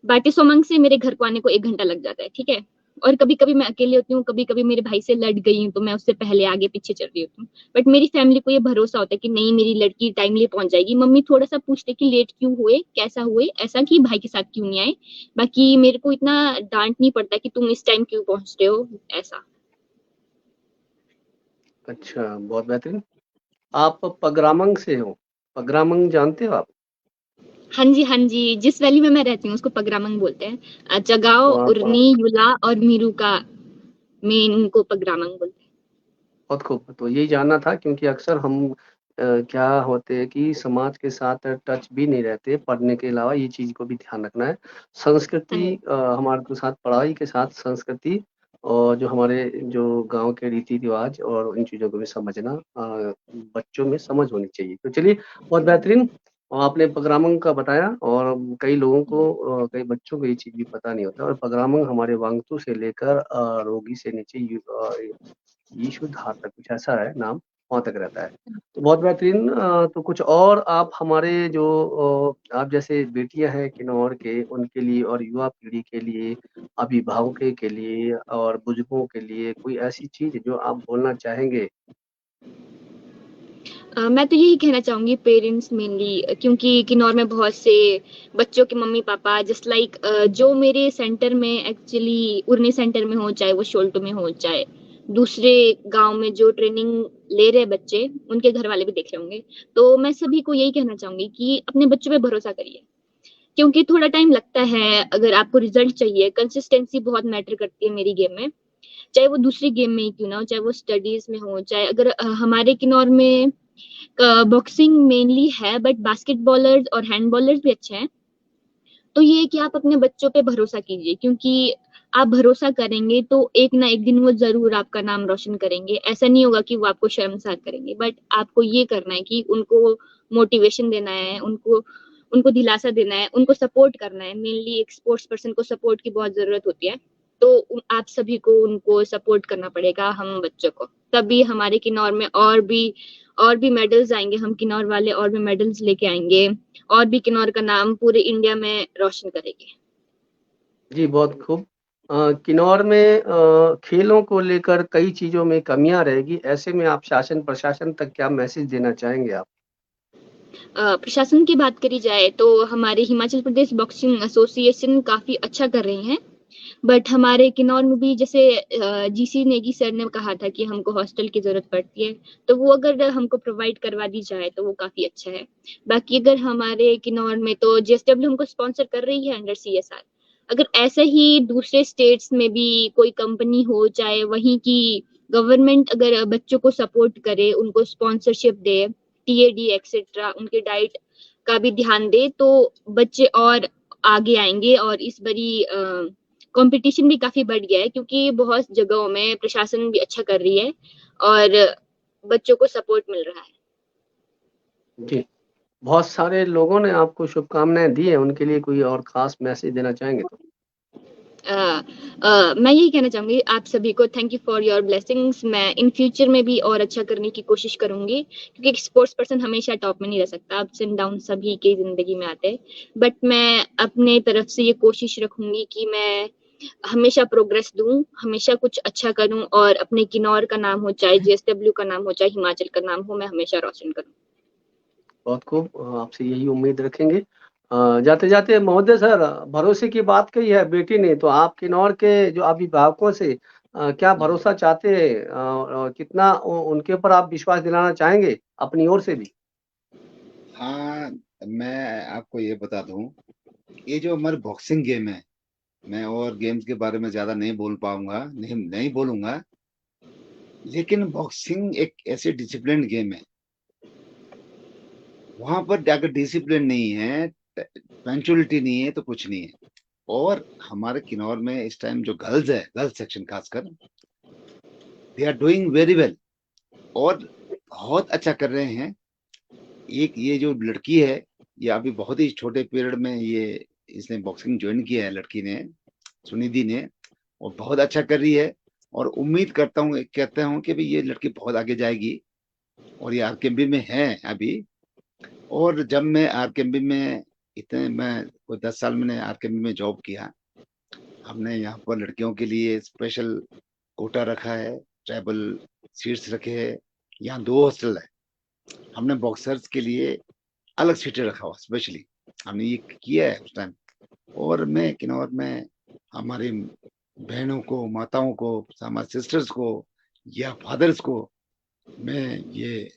S3: बाटी सोमंग से मेरे घर को आने को 1 घंटा लग जाता है, ठीक है? और कभी-कभी मैं अकेले होती हूँ, कभी-कभी मेरे भाई से लड़ गई हूँ, तो मैं उससे पहले आगे-पीछे चल रही होती हूँ। बट मेरी फैमिली को ये भरोसा होता है कि नहीं मेरी लड़की टाइमली पहुँच जाएगी। मम्मी थोड़ा-सा पूछते कि लेट क्यों हुए, कैसा हुए, ऐसा कि भाई के साथ क्यों नहीं आए? बाकी मेरे को इतना डाँट नहीं पड़ता कि तुम इस टाइम क्यों पहुँच रहे हो, ऐसा।
S4: अच्छा, बहुत बेहतरीन। आप पगरामंग से हो, पगरामंग जानते हो आप?
S3: हाँ जी, जिस वैली में मैं रहती हूँ उसको पगरामंग बोलते हैं। जगाओ,
S4: वाह वाह,
S3: उर्नी, युला और मीरू का मेन को पगरामंग बोलते हैं।
S4: बहुत खूब। तो यही जानना था क्योंकि अक्सर हम क्या होते हैं कि समाज के साथ टच भी नहीं रहते, पढ़ने के अलावा ये चीज़ को भी ध्यान रखना है।
S3: हाँ
S4: संस्कृति
S3: जी।
S4: हमारे तो साथ पढ़ाई के साथ संस्कृति और जो हमारे जो गाँव के रीति-रिवाज और इन चीज़ों को भी समझना बच्चों में समझ होनी चाहिए। तो चलिए बहुत बेहतरीन आपने पगरामंग का बताया और कई लोगों को कई बच्चों को ये चीज़ भी पता नहीं होता और पगरामंग हमारे वांगतू से लेकर रोगी से नीचे ईशुधार तक कुछ ऐसा है नाम, वहाँ तक रहता है। तो बहुत बेहतरीन तो कुछ और आप हमारे जो आप जैसे बेटियाँ हैं किन्नौर के, उनके लिए और युवा पीढ़ी के लिए, अभिभावकों के लिए और बुजुर्गों के लिए कोई ऐसी चीज़ जो आप बोलना चाहेंगे?
S3: मैं तो यही कहना चाहूँगी पेरेंट्स मेनली, क्योंकि किन्नौर में बहुत से बच्चों के मम्मी-पापा जस्ट लाइक जो मेरे सेंटर में एक्चुअली उरनी सेंटर में हो, चाहे वो शोल्टो में हो, चाहे दूसरे गाँव में जो ट्रेनिंग ले रहे बच्चे, उनके घर वाले भी देख रहे होंगे। तो मैं सभी को यही कहना चाहूँगी कि अपने बच्चों पे भरोसा करिए, क्योंकि थोड़ा टाइम लगता है अगर आपको रिज़ल्ट चाहिए, कंसिस्टेंसी बहुत मैटर करती है मेरी गेम में। चाहे वो दूसरी गेम में ही क्यों ना हो, चाहे वो स्टडीज़ में हो, चाहे अगर हमारे किन्नौर में बॉक्सिंग मेनली है बट बास्केटबॉलर्स और हैंडबॉलर्स भी अच्छे हैं। तो ये है कि आप अपने बच्चों पे भरोसा कीजिए, क्योंकि आप भरोसा करेंगे तो एक ना एक दिन वो ज़रूर आपका नाम रोशन करेंगे। ऐसा नहीं होगा कि वो आपको शर्मसार करेंगे, बट आपको ये करना है कि उनको मोटिवेशन देना है, उनको उनको दिलासा देना है, उनको सपोर्ट करना है। मेनली एक स्पोर्ट्स पर्सन को सपोर्ट की बहुत ज़रूरत होती है। तो आप सभी को उनको सपोर्ट करना पड़ेगा, हम बच्चों को। तभी हमारे किन्नौर में और भी मेडल्स आएँगे, हम किन्नौर वाले और भी मेडल्स लेके आएँगे। और भी किन्नौर का नाम पूरे इंडिया में रोशन करेंगे।
S4: जी, बहुत खूब। किन्नौर में खेलों को लेकर कई चीज़ों में कमियाँ रहेगी, ऐसे में आप शासन प्रशासन तक क्या मैसेज देना चाहेंगे आप?
S3: प्रशासन की बात करी जाए तो हमारे हिमाचल प्रदेश बॉक्सिंग एसोसिएशन काफ़ी अच्छा कर रही हैं। बट हमारे किन्नौर में भी जैसे जीसी नेगी सर ने कहा था कि हमको हॉस्टल की ज़रूरत पड़ती है, तो वो अगर हमको प्रोवाइड करवा दी जाए तो वो काफ़ी अच्छा है। बाकी अगर हमारे किन्नौर में तो जेएसडब्ल्यू हमको स्पॉन्सर कर रही है अंडर सीएसआर। अगर ऐसे ही दूसरे स्टेट्स में भी कोई कंपनी हो, चाहे वहीं की गवर्नमेंट अगर बच्चों को सपोर्ट करे, उनको स्पॉन्सरशिप दे, टीएडी एक्सेट्रा, उनके डाइट का भी ध्यान दे, तो बच्चे और आगे आएँगे और इस बारी कंपटीशन भी काफ़ी बढ़ गया है, क्योंकि बहुत जगहों में प्रशासन भी अच्छा कर रही है और बच्चों को सपोर्ट मिल रहा है।
S4: जी, बहुत सारे लोगों ने आपको शुभकामनाएँ दी हैं, उनके लिए कोई और ख़ास मैसेज देना चाहेंगे तो?
S3: मैं यही कहना चाहूँगी आप सभी को, thank you for your blessings. मैं इन फ्यूचर में भी और अच्छा करने की कोशिश करूँगी, क्योंकि एक स्पोर्ट्स पर्सन हमेशा टॉप में नहीं रह सकता, अप्स एंड डाउन सभी की ज़िंदगी में आते हैं। बट मैं अपने तरफ से ये कोशिश रखूँगी कि मैं हमेशा प्रोग्रेस दूँ, हमेशा कुछ अच्छा करूँ और अपने किन्नौर का नाम हो, चाहे जेएसडब्ल्यू का नाम हो, चाहे हिमाचल का नाम हो, मैं हमेशा रोशन करूँ।
S4: बहुत खूब आपसे यही उम्मीद रखेंगे। जाते-जाते महोदय सर भरोसे की बात कही है बेटी ने, तो आप किन्नौर के जो अभिभावकों से क्या भरोसा चाहते हैं? कितना उ उनके ऊपर आप विश्वास दिलाना चाहेंगे अपनी ओर से भी?
S2: हाँ, मैं आपको ये बता दूं, ये जो हमारी बॉक्सिंग गेम है, मैं और गेम्स के बारे में ज्यादा नहीं बोल पाऊंगा, नहीं बोलूंगा। लेकिन बॉक्सिंग एक ऐसी डिसिप्लिन गेम है, वहां पर अगर डिसिप्लिन नहीं है, पंक्चुअलिटी नहीं है, तो कुछ नहीं है। और हमारे किन्नौर में इस टाइम जो गर्ल्स है, गर्ल्स सेक्शन खासकर, they are doing very well और बहुत अच्छा कर रहे हैं। एक ये जो लड़की है, ये अभी बहुत ही छोटे पीरियड में ये इसने बॉक्सिंग ज्वाइन किया है, लड़की ने, सुनिधि ने, और बहुत अच्छा कर रही है। और उम्मीद करता हूँ, कहता हूँ कि भाई ये लड़की बहुत आगे जाएगी। और ये आरकेएमबी में है अभी। और जब मैं आरकेएमबी में इतने मैं कोई 10 साल मैंने आरकेएमबी में जॉब किया, हमने यहाँ पर लड़कियों के लिए स्पेशल कोटा रखा है, ट्राइबल सीट्स रखे हैं। यहाँ 2 हॉस्टल है, हमने बॉक्सर्स के लिए अलग सीटें रखा हुआ स्पेशली, हमने ये किया है उस टाइम। और मैं किन्नौर में हमारी बहनों को, माताओं को, हमारे सिस्टर्स को या फादर्स को मैं ये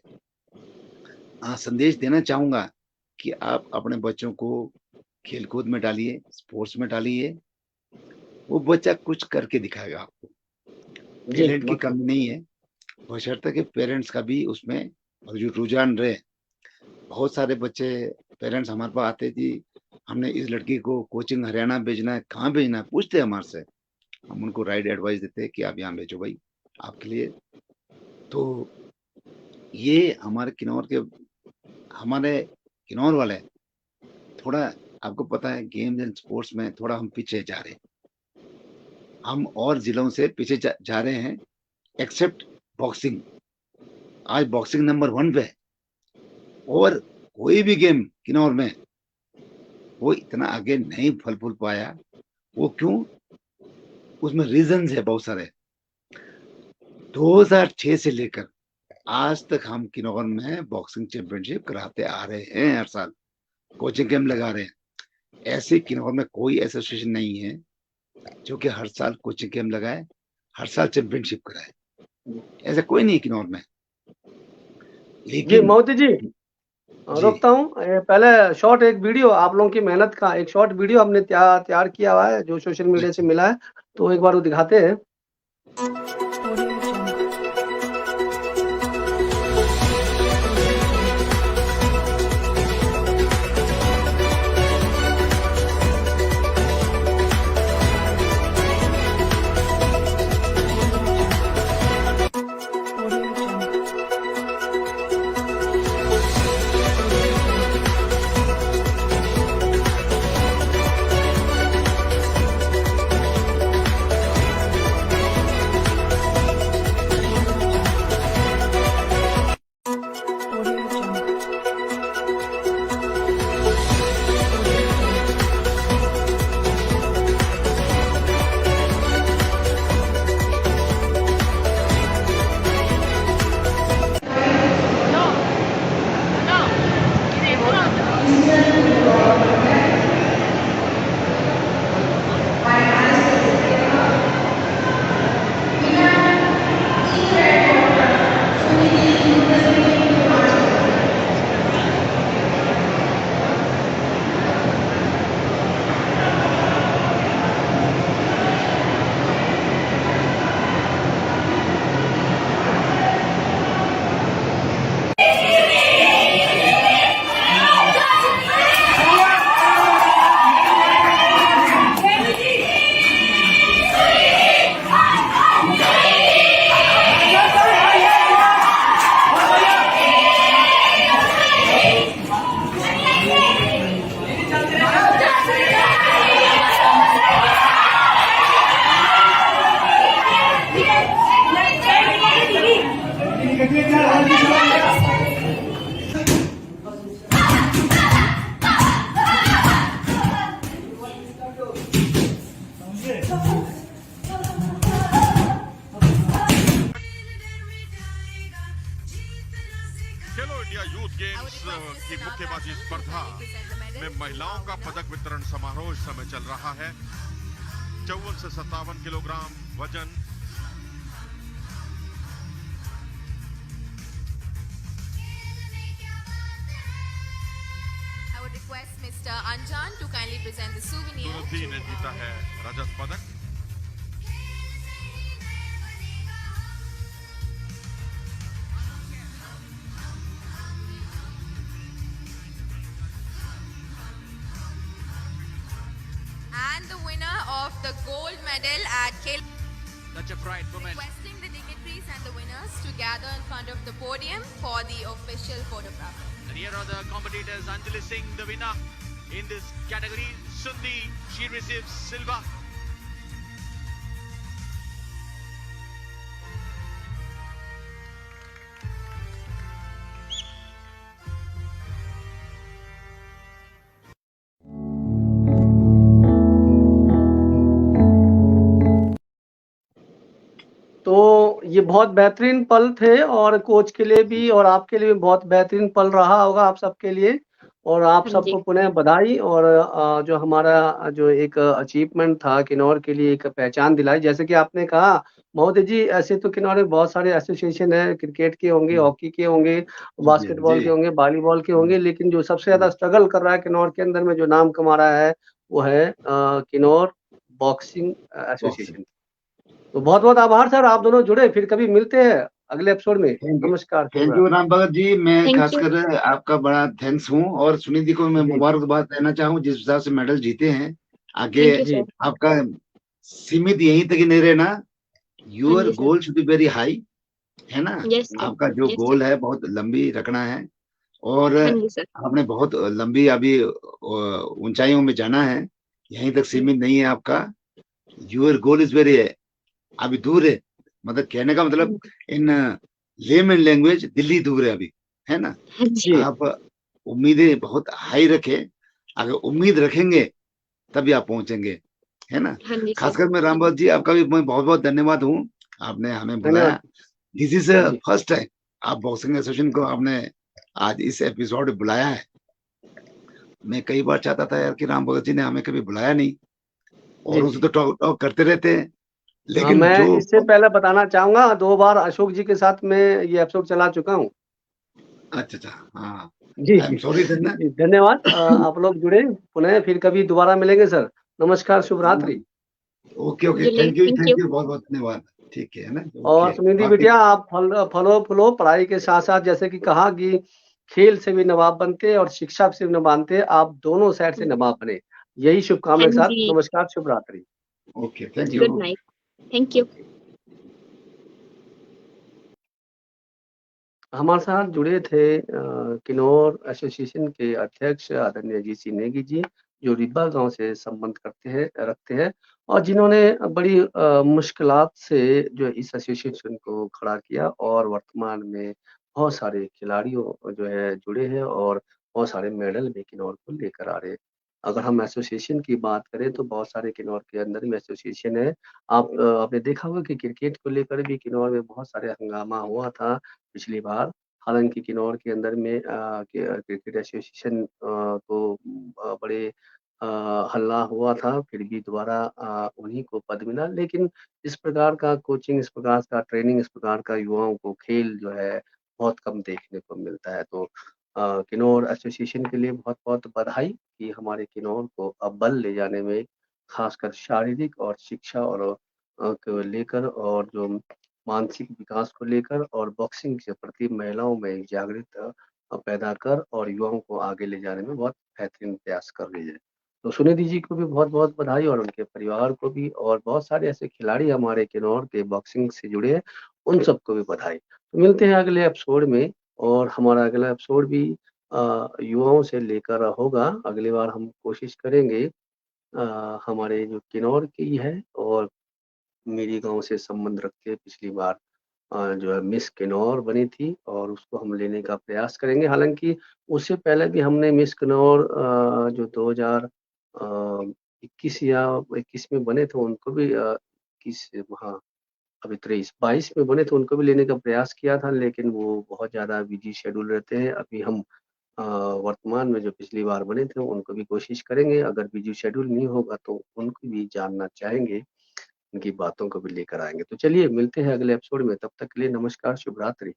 S2: संदेश देना चाहूंगा कि आप अपने बच्चों को खेलकूद में डालिए, स्पोर्ट्स में डालिए, वो बच्चा कुछ करके दिखाएगा आपको।
S4: जी,
S2: टैलेंट की
S4: बहुत
S2: कमी नहीं है, बशर्ते कि पेरेंट्स का भी उसमें रुझान रहे। बहुत सारे बच्चे पेरेंट्स हमारे पास आते जी, हमने इस लड़की को कोचिंग हरियाणा भेजना है, कहाँ भेजना है, पूछते हैं हमारे से। हम उनको राइट एडवाइस देते हैं कि आप यहाँ भेजो भाई, आपके लिए। तो ये हमारे किन्नौर वाले थोड़ा, आपको पता है गेम्स एंड स्पोर्ट्स में थोड़ा हम पीछे जा रहे हैं। हम और जिलों से पीछे जा रहे हैं, एक्सेप्ट बॉक्सिंग। आज बॉक्सिंग नंबर 1 पे है, और कोई भी गेम किन्नौर में वो इतना आगे नहीं फल फूल पाया। वो क्यों? उसमें रीजंस है बहुत सारे। 2006 से लेकर आज तक हम किन्नौर में बॉक्सिंग चैंपियनशिप कराते आ रहे हैं, हर साल कोचिंग कैंप लगा रहे हैं। ऐसे किन्नौर में कोई एसोसिएशन नहीं है जो कि हर साल कोचिंग कैंप लगाए, हर साल चैंपियनशिप कराए। ऐसा कोई नहीं है किन्नौर में।
S4: जी,
S2: लेकिन
S4: मोदी जी
S2: जी
S4: रोकता हूँ। पहले शॉर्ट एक वीडियो आप लोगों की मेहनत का एक शॉर्ट वीडियो हमने तैयार किया हुआ है जो सोशल मीडिया से मिला है, तो एक बार वो दिखाते हैं।
S5: खेलो इंडिया यूथ गेम्स की मुक्केबाजी स्पर्धा में महिलाओं का पदक वितरण समारोह इस समय चल रहा है। 54 से 57 किलोग्राम वजन
S6: I would request Mr. Anjan to kindly present the souvenir.
S5: सुरधि ने जीता है रजत पदक।
S6: And the winner of the gold medal at Khel.
S7: Such a bright woman.
S6: Requesting the dignitaries and the winners to gather in front of the podium for the official photograph.
S7: And here are the competitors. Anjali Singh, the winner in this category. Sundhi, she receives silver.
S4: तो ये बहुत बेहतरीन पल थे और coach के लिए भी और आपके लिए भी बहुत बेहतरीन पल रहा होगा आप सबके लिए। और आप
S3: हाँ जी।
S4: सबको पुनः बधाई और जो हमारा जो एक अचीवमेंट था किन्नौर के लिए एक पहचान दिलाई। जैसे कि आपने कहा महोदय जी, ऐसे तो किन्नौर में बहुत सारे एसोसिएशन हैं, क्रिकेट के होंगे, हॉकी के होंगे,
S2: जी जी
S4: बास्केटबॉल
S2: जी
S4: के होंगे, वॉलीबॉल के होंगे, लेकिन जो सबसे ज़्यादा स्ट्रगल कर रहा है किन्नौर के अंदर में जो नाम कमा रहा है, वो है किन्नौर बॉक्सिंग
S2: बॉक्सिंग।
S4: एसोसिएशन। तो बहुत-बहुत आभार सर, आप दोनों जुड़े, फिर कभी मिलते हैं अगले एपिसोड में। नमस्कार,
S2: thank
S4: Shubh
S2: you Ram Bhagat ji, मैं
S3: थैंक यू।
S2: खासकर आपका बड़ा थैंक्स हूँ, और सुनिधि को मैं
S4: जी,
S2: मुबारकबाद देना चाहूँ जिस हिसाब से मेडल जीते हैं। आगे
S3: थैंक यू
S4: जी,
S3: सर।
S2: आपका सीमित यहीं तक ही नहीं रहना,
S3: हाँ
S2: योर
S3: जी sir.
S2: Goal should be very high, है ना।
S3: Yes sir.
S2: आपका जो
S3: यस सर।
S2: गोल है बहुत लंबी रखना है, और
S3: हाँ जी सर।
S2: आपने बहुत लंबी अभी ऊंचाइयों में जाना है, यहीं तक सीमित नहीं है आपका। योर गोल इज वेरी, अभी दूर है, मतलब कहने का
S3: हाँ
S2: मतलब
S3: जी।
S2: इन लेमन लैंग्वेज, दिल्ली दूर है अभी, है ना।
S3: हाँ जी।
S4: जी,
S2: आप उम्मीदें बहुत हाई रखें, अगर उम्मीद रखेंगे तभी आप पहुंचेंगे, है ना।
S3: हाँ जी सर।
S2: खासकर मैं रामबाब जी, आपका भी मैं बहुत बहुत धन्यवाद हूँ, आपने हमें
S4: धन्यवाद।
S2: बुलाया। दिस इज
S4: जी,
S2: फर्स्ट टाइम आप बॉक्सिंग एसोसिएशन को आपने आज इस एपिसोड में बुलाया है। मैं कई बार चाहता था यार कि राम भगत जी ने हमें कभी बुलाया नहीं,
S4: जी,
S2: और उनसे
S4: जी।
S2: तो टॉक टॉक करते रहते हैं,
S4: हाँ,
S2: लेकिन
S4: मैं
S2: जो
S4: इससे पहले बताना चाहूँगा 2 बार अशोक जी के साथ मैं ये एपिसोड चला चुका हूँ।
S2: अच्छा अच्छा, हाँ,
S4: जी,
S2: आई एम
S4: जी।
S2: सॉरी देन ना।
S4: जी, धन्यवाद। आप लोग जुड़े, पुनः फिर कभी दोबारा मिलेंगे सर। नमस्कार, शुभ रात्रि।
S2: ओके ओके,
S3: चलिए, थैंक यू।
S2: थैंक यू, बहुत बहुत धन्यवाद। ठीक है ना,
S4: और
S2: ओके,
S4: सुनिधि
S2: बाकी
S4: बिटिया, आप फलो-फूलो, पढ़ाई के साथ-साथ जैसे कि कहा कि खेल से भी नवाब बनते हैं और शिक्षा से भी नवाब बनते हैं, आप दोनों साइड से नवाब बने। यही
S3: हाँ
S4: शुभकामनाएँ के साथ
S3: जी।
S4: नमस्कार, शुभ रात्रि।
S2: ओके, थैंक
S4: जी,
S3: good
S2: you.
S3: Night. Thank you.
S4: Okay. हमारे साथ जुड़े थे किन्नौर एसोसिएशन के अध्यक्ष आदरणीय अजीत सिंह नेगी जी, जो रिब्बा गाँव से संबंध रखते हैं और जिन्होंने बड़ी मुश्किलात से जो इस एसोसिएशन को खड़ा किया और वर्तमान में बहुत सारे खिलाड़ियों जो है जुड़े हैं और बहुत सारे मेडल भी किन्नौर को लेकर आ रहे हैं। अगर हम एसोसिएशन की बात करें तो बहुत सारे किन्नौर के अंदर में एसोसिएशन है। आपने देखा होगा कि क्रिकेट को लेकर भी किन्नौर में बहुत सारे हंगामा हुआ था पिछली बार। हालाँकि किन्नौर के अंदर में क्रिकेट एसोसिएशन को बड़े हल्ला हुआ था, फिर भी दोबारा उन्हीं को पद मिला। लेकिन इस प्रकार का कोचिंग, इस प्रकार का ट्रेनिंग, इस प्रकार का युवाओं को खेल जो है बहुत कम देखने को मिलता है। तो किन्नौर एसोसिएशन के लिए बहुत-बहुत बधाई कि हमारे किन्नौर को अब बल ले जाने में ख़ासकर शारीरिक और शिक्षा और को लेकर और जो मानसिक विकास को लेकर और बॉक्सिंग के प्रति महिलाओं में एक जागृत पैदा कर और युवाओं को आगे ले जाने में बहुत बेहतरीन प्रयास कर रही है। तो सुनिधि जी को भी बहुत-बहुत बधाई और उनके परिवार को भी और बहुत सारे ऐसे खिलाड़ी हमारे किन्नौर के बॉक्सिंग से जुड़े हैं, उन सबको भी बधाई। तो मिलते हैं अगले एपिसोड में और हमारा अगला एपिसोड भी युवाओं से लेकर होगा। अगली बार हम कोशिश करेंगे हमारे जो किन्नौर की है और मेरी गाँव से संबंध रखते पिछली बार जो है मिस किन्नौर बनी थी और उसको हम लेने का प्रयास करेंगे। हालाँकि उससे पहले भी हमने मिस किन्नौर जो 2021 या 21 में बने थे उनको भी 21 हाँ, अभी 23-22 में बने थे उनको भी लेने का प्रयास किया था लेकिन वो बहुत ज़्यादा बिज़ी शेड्यूल रहते हैं। अभी हम वर्तमान में जो पिछली बार बने थे उनको भी कोशिश करेंगे। अगर बिज़ी शेड्यूल नहीं होगा तो उनको भी जानना चाहेंगे। उनकी बातों को भी लेकर आएँगे। तो चलिए मिलते हैं अगले एपिसोड में, तब तक के लिए नमस्कार, शुभ रात्रि।